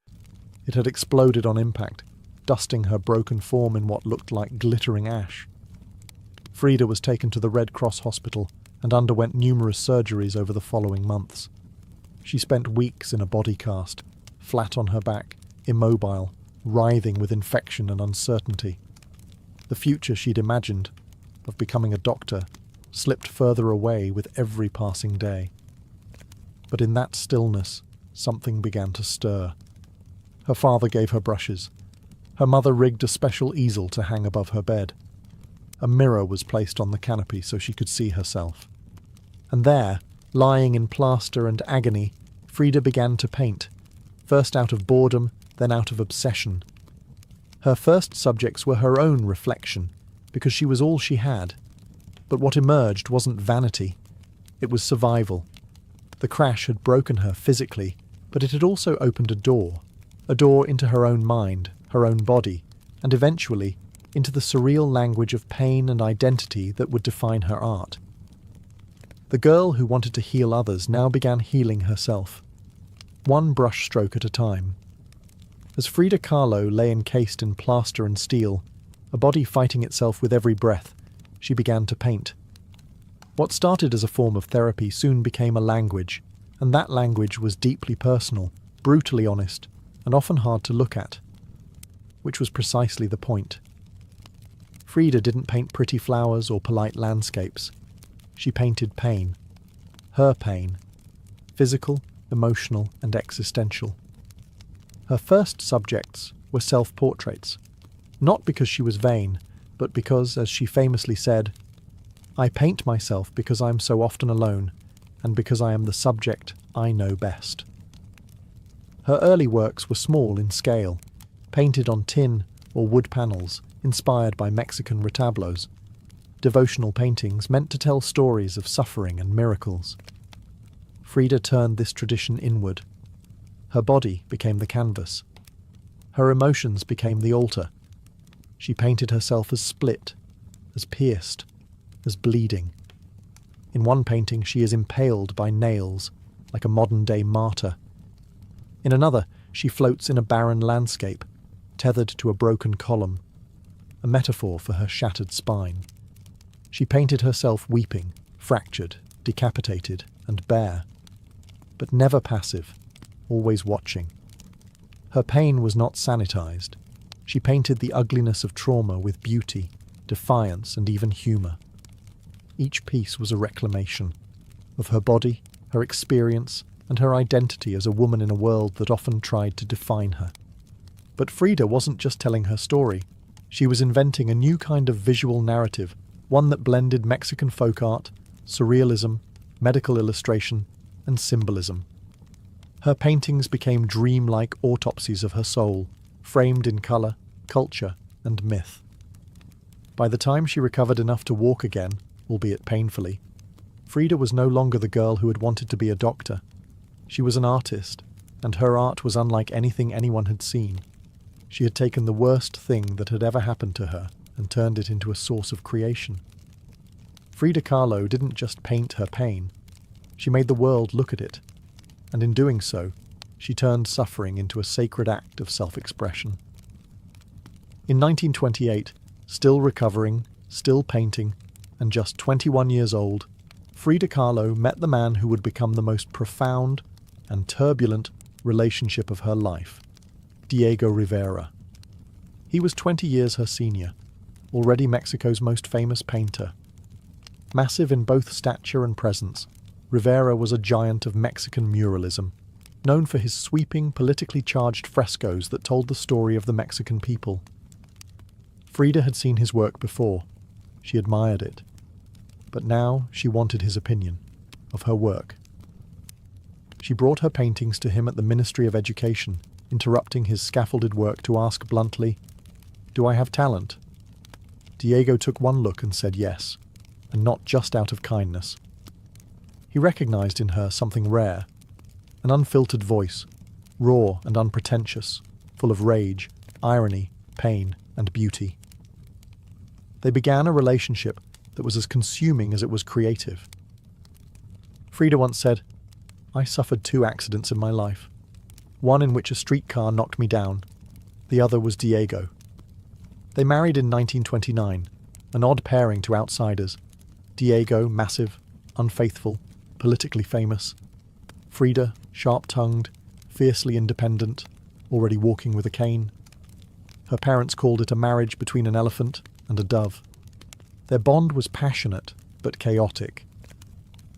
It had exploded on impact, dusting her broken form in what looked like glittering ash. Frida was taken to the Red Cross hospital and underwent numerous surgeries over the following months. She spent weeks in a body cast, flat on her back, immobile, writhing with infection and uncertainty. The future she'd imagined, of becoming a doctor, slipped further away with every passing day. But in that stillness, something began to stir. Her father gave her brushes. Her mother rigged a special easel to hang above her bed. A mirror was placed on the canopy so she could see herself. And there, lying in plaster and agony, Frida began to paint, first out of boredom, then out of obsession. Her first subjects were her own reflection, because she was all she had. But what emerged wasn't vanity. It was survival. The crash had broken her physically, but it had also opened a door into her own mind, her own body, and eventually into the surreal language of pain and identity that would define her art. The girl who wanted to heal others now began healing herself. one brush stroke at a time. As Frida Kahlo lay encased in plaster and steel, a body fighting itself with every breath, she began to paint. What started as a form of therapy soon became a language, and that language was deeply personal, brutally honest, and often hard to look at. Which was precisely the point. Frida didn't paint pretty flowers or polite landscapes. She painted pain. Her pain. Physical, emotional, and existential. Her first subjects were self-portraits. Not because she was vain, but because, as she famously said, "I paint myself because I am so often alone, and because I am the subject I know best." Her early works were small in scale, painted on tin or wood panels, inspired by Mexican retablos. Devotional paintings meant to tell stories of suffering and miracles. Frida turned this tradition inward. Her body became the canvas. Her emotions became the altar. She painted herself as split, as pierced, as bleeding. In one painting she is impaled by nails, like a modern-day martyr. In another, she floats in a barren landscape, tethered to a broken column, a metaphor for her shattered spine. She painted herself weeping, fractured, decapitated, and bare, but never passive, always watching. Her pain was not sanitized. She painted the ugliness of trauma with beauty, defiance, and even humor. Each piece was a reclamation of her body, her experience, and her identity as a woman in a world that often tried to define her. But Frida wasn't just telling her story. She was inventing a new kind of visual narrative, one that blended Mexican folk art, surrealism, medical illustration, and symbolism. Her paintings became dreamlike autopsies of her soul, framed in color, culture, and myth. By the time she recovered enough to walk again, albeit painfully, Frida was no longer the girl who had wanted to be a doctor. She was an artist, and her art was unlike anything anyone had seen. She had taken the worst thing that had ever happened to her and turned it into a source of creation. Frida Kahlo didn't just paint her pain. She made the world look at it, and in doing so, she turned suffering into a sacred act of self-expression. In 1928, still recovering, still painting, and just 21 years old, Frida Kahlo met the man who would become the most profound and turbulent relationship of her life, Diego Rivera. He was 20 years her senior, already Mexico's most famous painter. Massive in both stature and presence, Rivera was a giant of Mexican muralism, known for his sweeping, politically charged frescoes that told the story of the Mexican people. Frida had seen his work before. She admired it. But now she wanted his opinion of her work. She brought her paintings to him at the Ministry of Education, interrupting his scaffolded work to ask bluntly, "Do I have talent?" Diego took one look and said yes, and not just out of kindness. He recognized in her something rare, an unfiltered voice, raw and unpretentious, full of rage, irony, pain, and beauty. They began a relationship that was as consuming as it was creative. Frida once said, "I suffered 2 accidents in my life, one in which a streetcar knocked me down, the other was Diego." They married in 1929, an odd pairing to outsiders. Diego, massive, unfaithful, politically famous. Frida, sharp-tongued, fiercely independent, already walking with a cane. Her parents called it a marriage between an elephant and a dove. Their bond was passionate, but chaotic.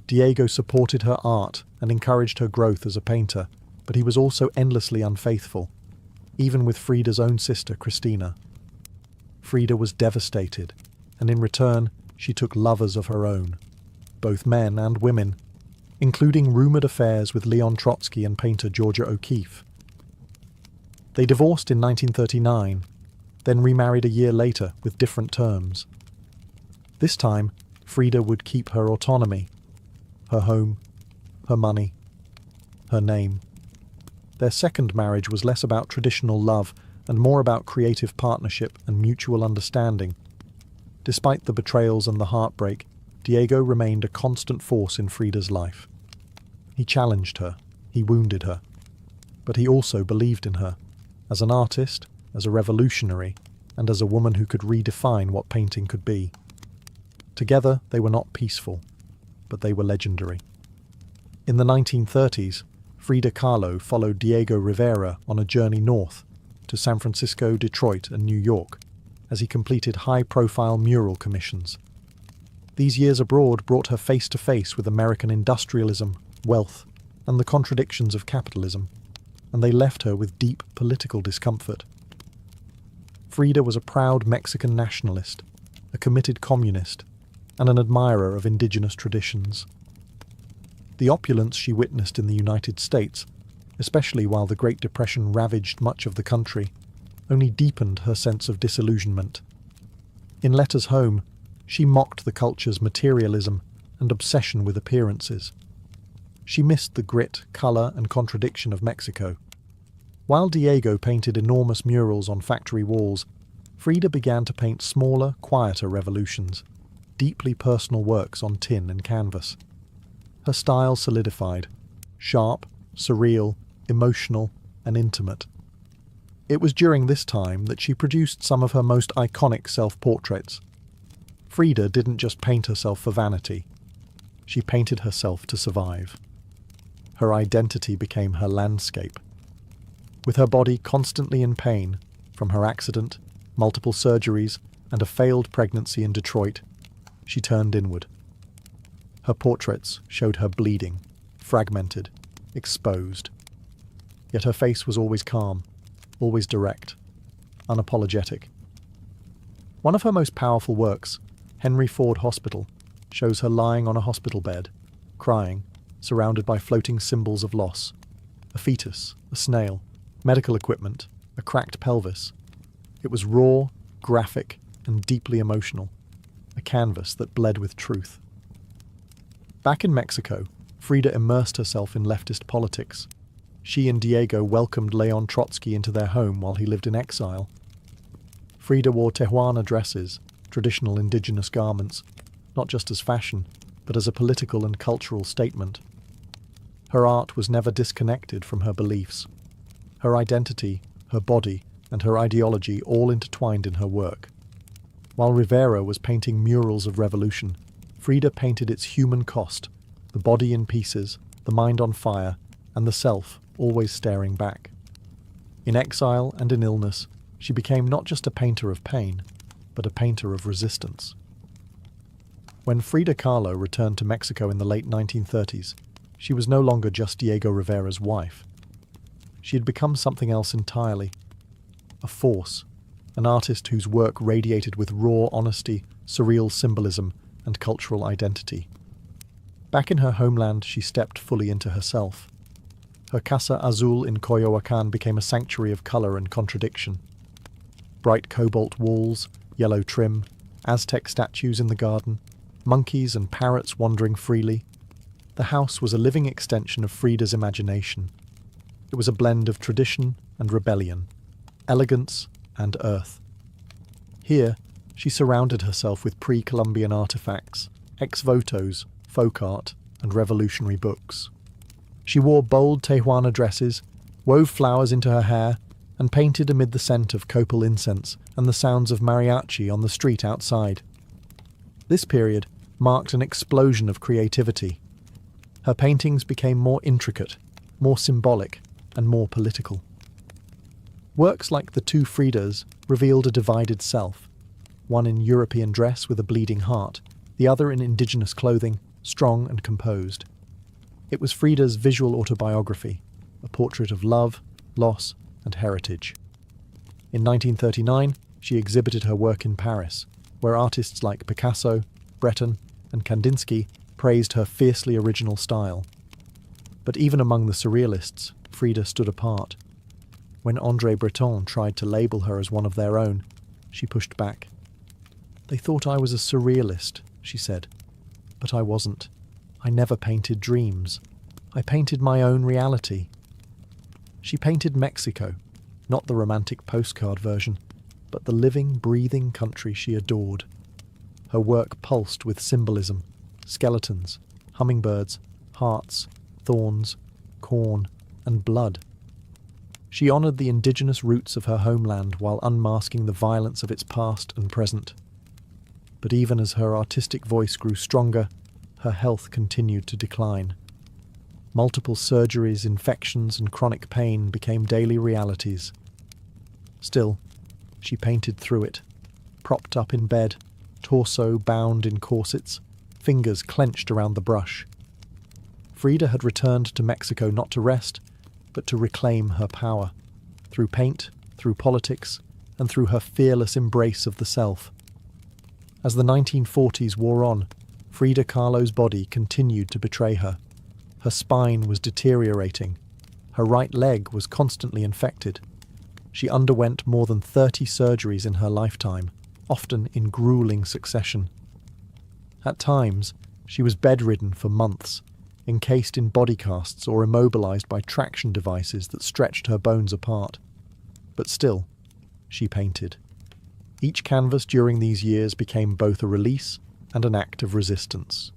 Diego supported her art and encouraged her growth as a painter, but he was also endlessly unfaithful, even with Frida's own sister, Cristina. Frida was devastated, and in return, she took lovers of her own, both men and women, including rumoured affairs with Leon Trotsky and painter Georgia O'Keeffe. They divorced in 1939, then remarried a year later with different terms. This time, Frida would keep her autonomy, her home, her money, her name. Their second marriage was less about traditional love and more about creative partnership and mutual understanding. Despite the betrayals and the heartbreak, Diego remained a constant force in Frida's life. He challenged her, he wounded her, But he also believed in her, as an artist, as a revolutionary, and as a woman who could redefine what painting could be. Together, they were not peaceful, but they were legendary. In the 1930s, Frida Kahlo followed Diego Rivera on a journey north to San Francisco, Detroit, and New York as he completed high-profile mural commissions. These years abroad brought her face to face with American industrialism, wealth, and the contradictions of capitalism, and they left her with deep political discomfort. Frida was a proud Mexican nationalist, a committed communist, and an admirer of indigenous traditions. The opulence she witnessed in the United States, especially while the Great Depression ravaged much of the country, only deepened her sense of disillusionment. In letters home, she mocked the culture's materialism and obsession with appearances. She missed the grit, colour, and contradiction of Mexico. While Diego painted enormous murals on factory walls, Frida began to paint smaller, quieter revolutions, deeply personal works on tin and canvas. Her style solidified, sharp, surreal, emotional, and intimate. It was during this time that she produced some of her most iconic self-portraits. Frida didn't just paint herself for vanity. She painted herself to survive. Her identity became her landscape. With her body constantly in pain, from her accident, multiple surgeries, and a failed pregnancy in Detroit, she turned inward. Her portraits showed her bleeding, fragmented, exposed. Yet her face was always calm, always direct, unapologetic. One of her most powerful works, Henry Ford Hospital, shows her lying on a hospital bed, crying, surrounded by floating symbols of loss. A fetus, a snail, medical equipment, a cracked pelvis. It was raw, graphic, and deeply emotional, a canvas that bled with truth. Back in Mexico, Frida immersed herself in leftist politics. She and Diego welcomed Leon Trotsky into their home while he lived in exile. Frida wore Tijuana dresses, traditional indigenous garments, not just as fashion, but as a political and cultural statement. Her art was never disconnected from her beliefs. Her identity, her body, and her ideology all intertwined in her work. While Rivera was painting murals of revolution, Frida painted its human cost, the body in pieces, the mind on fire, and the self always staring back. In exile and in illness, she became not just a painter of pain, but a painter of resistance. When Frida Kahlo returned to Mexico in the late 1930s, she was no longer just Diego Rivera's wife. She had become something else entirely. A force, an artist whose work radiated with raw honesty, surreal symbolism, and cultural identity. Back in her homeland, she stepped fully into herself. Her Casa Azul in Coyoacán became a sanctuary of colour and contradiction. Bright cobalt walls, yellow trim, Aztec statues in the garden, monkeys and parrots wandering freely. The house was a living extension of Frida's imagination. It was a blend of tradition and rebellion, elegance and earth. Here, she surrounded herself with pre-Columbian artifacts, ex-votos, folk art, and revolutionary books. She wore bold Tijuana dresses, wove flowers into her hair, and painted amid the scent of copal incense and the sounds of mariachi on the street outside. This period marked an explosion of creativity. Her paintings became more intricate, more symbolic, and more political. Works like the two Fridas revealed a divided self, one in European dress with a bleeding heart, the other in indigenous clothing, strong and composed. It was Frida's visual autobiography, a portrait of love, loss, and heritage. In 1939, she exhibited her work in Paris, where artists like Picasso, Breton, and Kandinsky praised her fiercely original style. But even among the surrealists, Frida stood apart. When André Breton tried to label her as one of their own, she pushed back. "They thought I was a surrealist," she said. "But I wasn't. I never painted dreams. I painted my own reality." She painted Mexico, not the romantic postcard version, but the living, breathing country she adored. Her work pulsed with symbolism, skeletons, hummingbirds, hearts, thorns, corn, and blood. She honored the indigenous roots of her homeland while unmasking the violence of its past and present. But even as her artistic voice grew stronger, her health continued to decline. Multiple surgeries, infections, and chronic pain became daily realities. Still, she painted through it, propped up in bed, torso bound in corsets, fingers clenched around the brush. Frida had returned to Mexico not to rest, but to reclaim her power, through paint, through politics, and through her fearless embrace of the self. As the 1940s wore on, Frida Kahlo's body continued to betray her. Her spine was deteriorating. Her right leg was constantly infected. She underwent more than 30 surgeries in her lifetime, often in grueling succession. At times, she was bedridden for months, encased in body casts or immobilized by traction devices that stretched her bones apart. But still, she painted. Each canvas during these years became both a release and an act of resistance.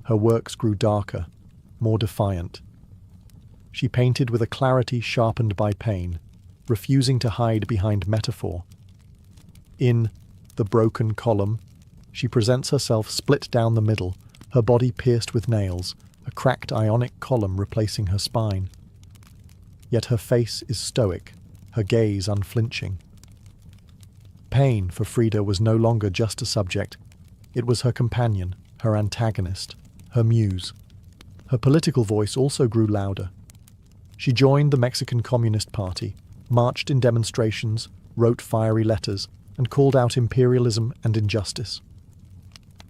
Her works grew darker, more defiant. She painted with a clarity sharpened by pain, refusing to hide behind metaphor. In The Broken Column, she presents herself split down the middle, her body pierced with nails, a cracked ionic column replacing her spine. Yet her face is stoic, her gaze unflinching. Pain for Frida was no longer just a subject. It was her companion, her antagonist, her muse. Her political voice also grew louder. She joined the Mexican Communist Party, marched in demonstrations, wrote fiery letters, and called out imperialism and injustice.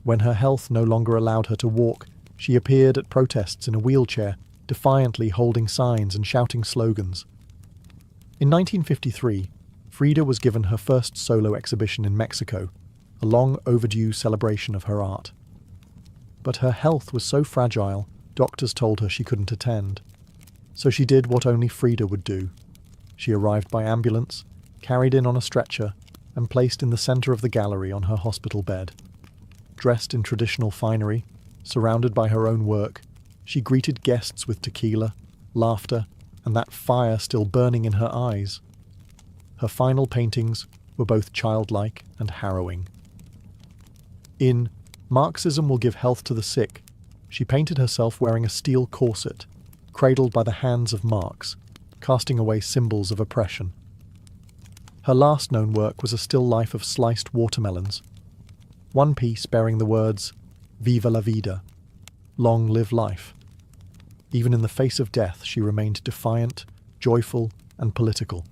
When her health no longer allowed her to walk, she appeared at protests in a wheelchair, defiantly holding signs and shouting slogans. In 1953, Frida was given her first solo exhibition in Mexico, a long overdue celebration of her art. But her health was so fragile, doctors told her she couldn't attend. So she did what only Frida would do. She arrived by ambulance, carried in on a stretcher, and placed in the center of the gallery on her hospital bed. Dressed in traditional finery, surrounded by her own work, she greeted guests with tequila, laughter, and that fire still burning in her eyes. Her final paintings were both childlike and harrowing. In Marxism Will Give Health to the Sick, she painted herself wearing a steel corset, cradled by the hands of Marx, casting away symbols of oppression. Her last known work was a still life of sliced watermelons, one piece bearing the words, "Viva la vida," long live life. Even in the face of death, she remained defiant, joyful, and political.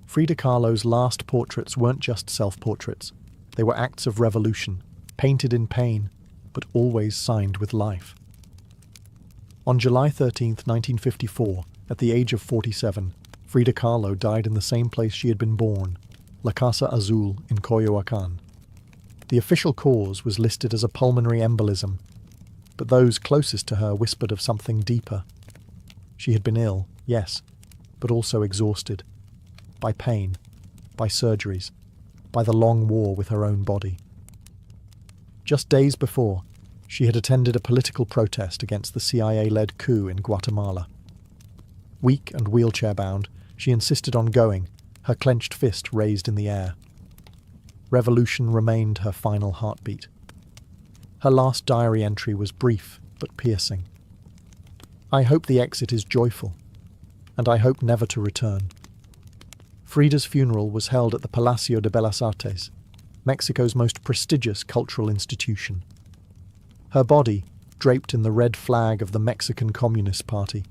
Frida Kahlo's last portraits weren't just self-portraits. They were acts of revolution, painted in pain, but always signed with life. On July 13, 1954, at the age of 47, Frida Kahlo died in the same place she had been born, La Casa Azul in Coyoacán. The official cause was listed as a pulmonary embolism, but those closest to her whispered of something deeper. She had been ill, yes, but also exhausted. By pain, by surgeries, by the long war with her own body. Just days before, she had attended a political protest against the CIA-led coup in Guatemala. Weak and wheelchair-bound, she insisted on going, her clenched fist raised in the air. Revolution remained her final heartbeat. Her last diary entry was brief but piercing. "I hope the exit is joyful, and I hope never to return." Frida's funeral was held at the Palacio de Bellas Artes, Mexico's most prestigious cultural institution. Her body, draped in the red flag of the Mexican Communist Party,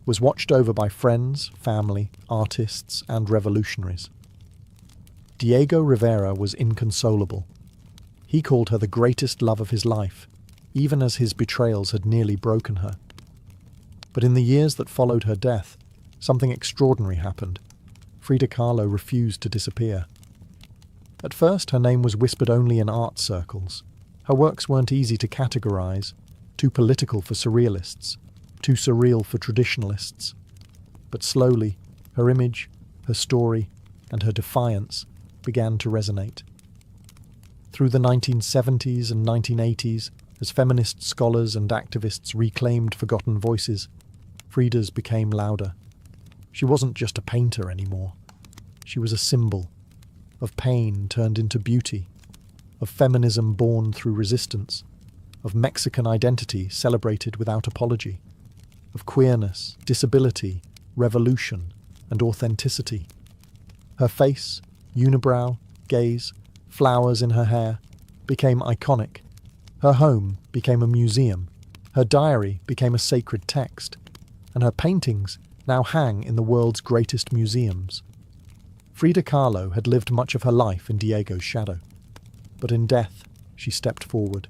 was watched over by friends, family, artists, and revolutionaries. Diego Rivera was inconsolable. He called her the greatest love of his life, even as his betrayals had nearly broken her. But in the years that followed her death, something extraordinary happened. Frida Kahlo refused to disappear. At first, her name was whispered only in art circles. Her works weren't easy to categorize, too political for surrealists, too surreal for traditionalists. But slowly, her image, her story, and her defiance began to resonate. Through the 1970s and 1980s, as feminist scholars and activists reclaimed forgotten voices, Frida's became louder. She wasn't just a painter anymore. She was a symbol of pain turned into beauty, of feminism born through resistance, of Mexican identity celebrated without apology, of queerness, disability, revolution, and authenticity. Her face, unibrow, gaze, flowers in her hair, became iconic. Her home became a museum. Her diary became a sacred text. And her paintings now hang in the world's greatest museums. Frida Kahlo had lived much of her life in Diego's shadow. But in death, she stepped forward.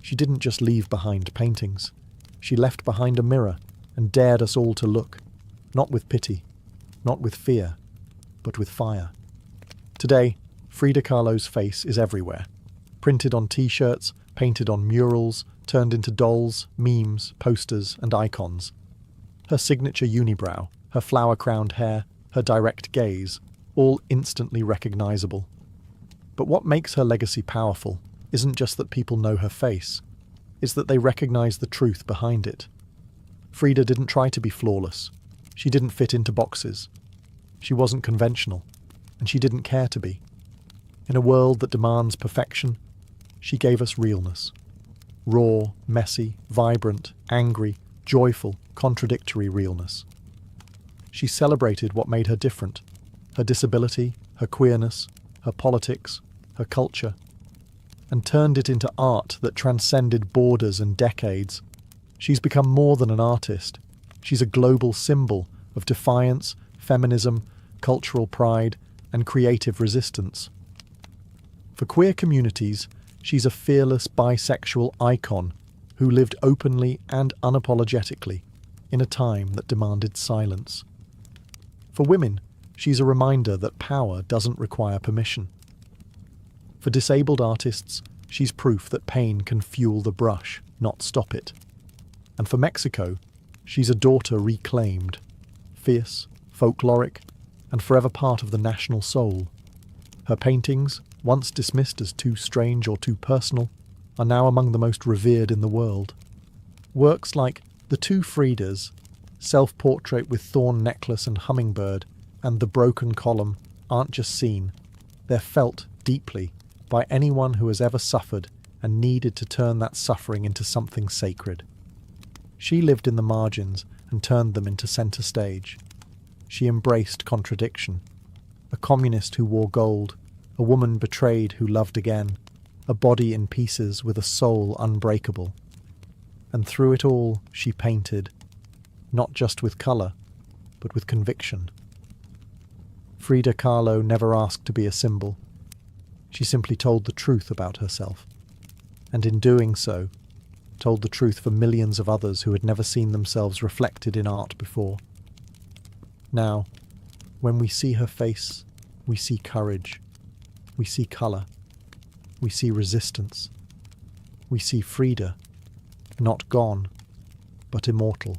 She didn't just leave behind paintings. She left behind a mirror and dared us all to look, not with pity, not with fear, but with fire. Today, Frida Kahlo's face is everywhere. Printed on t-shirts, painted on murals, turned into dolls, memes, posters, and icons. Her signature unibrow, her flower-crowned hair, her direct gaze, all instantly recognizable. But what makes her legacy powerful isn't just that people know her face, it's that they recognize the truth behind it. Frida didn't try to be flawless. She didn't fit into boxes. She wasn't conventional, and she didn't care to be. In a world that demands perfection, she gave us realness. Raw, messy, vibrant, angry, joyful, contradictory realness. She celebrated what made her different: her disability, her queerness, her politics, her culture, and turned it into art that transcended borders and decades. She's become more than an artist. She's a global symbol of defiance, feminism, cultural pride, and creative resistance. For queer communities, she's a fearless bisexual icon who lived openly and unapologetically in a time that demanded silence. For women, she's a reminder that power doesn't require permission. For disabled artists, she's proof that pain can fuel the brush, not stop it. And for Mexico, she's a daughter reclaimed, fierce, folkloric, and forever part of the national soul. Her paintings, once dismissed as too strange or too personal, are now among the most revered in the world. Works like The Two Fridas, Self-Portrait with Thorn Necklace and Hummingbird, and The Broken Column aren't just seen, they're felt deeply by anyone who has ever suffered and needed to turn that suffering into something sacred. She lived in the margins and turned them into centre stage. She embraced contradiction. A communist who wore gold, a woman betrayed who loved again, a body in pieces with a soul unbreakable. And through it all, she painted, not just with colour, but with conviction. Frida Kahlo never asked to be a symbol. She simply told the truth about herself, and in doing so, told the truth for millions of others who had never seen themselves reflected in art before. Now, when we see her face, we see courage, we see colour, we see resistance, we see Frida, not gone, but immortal.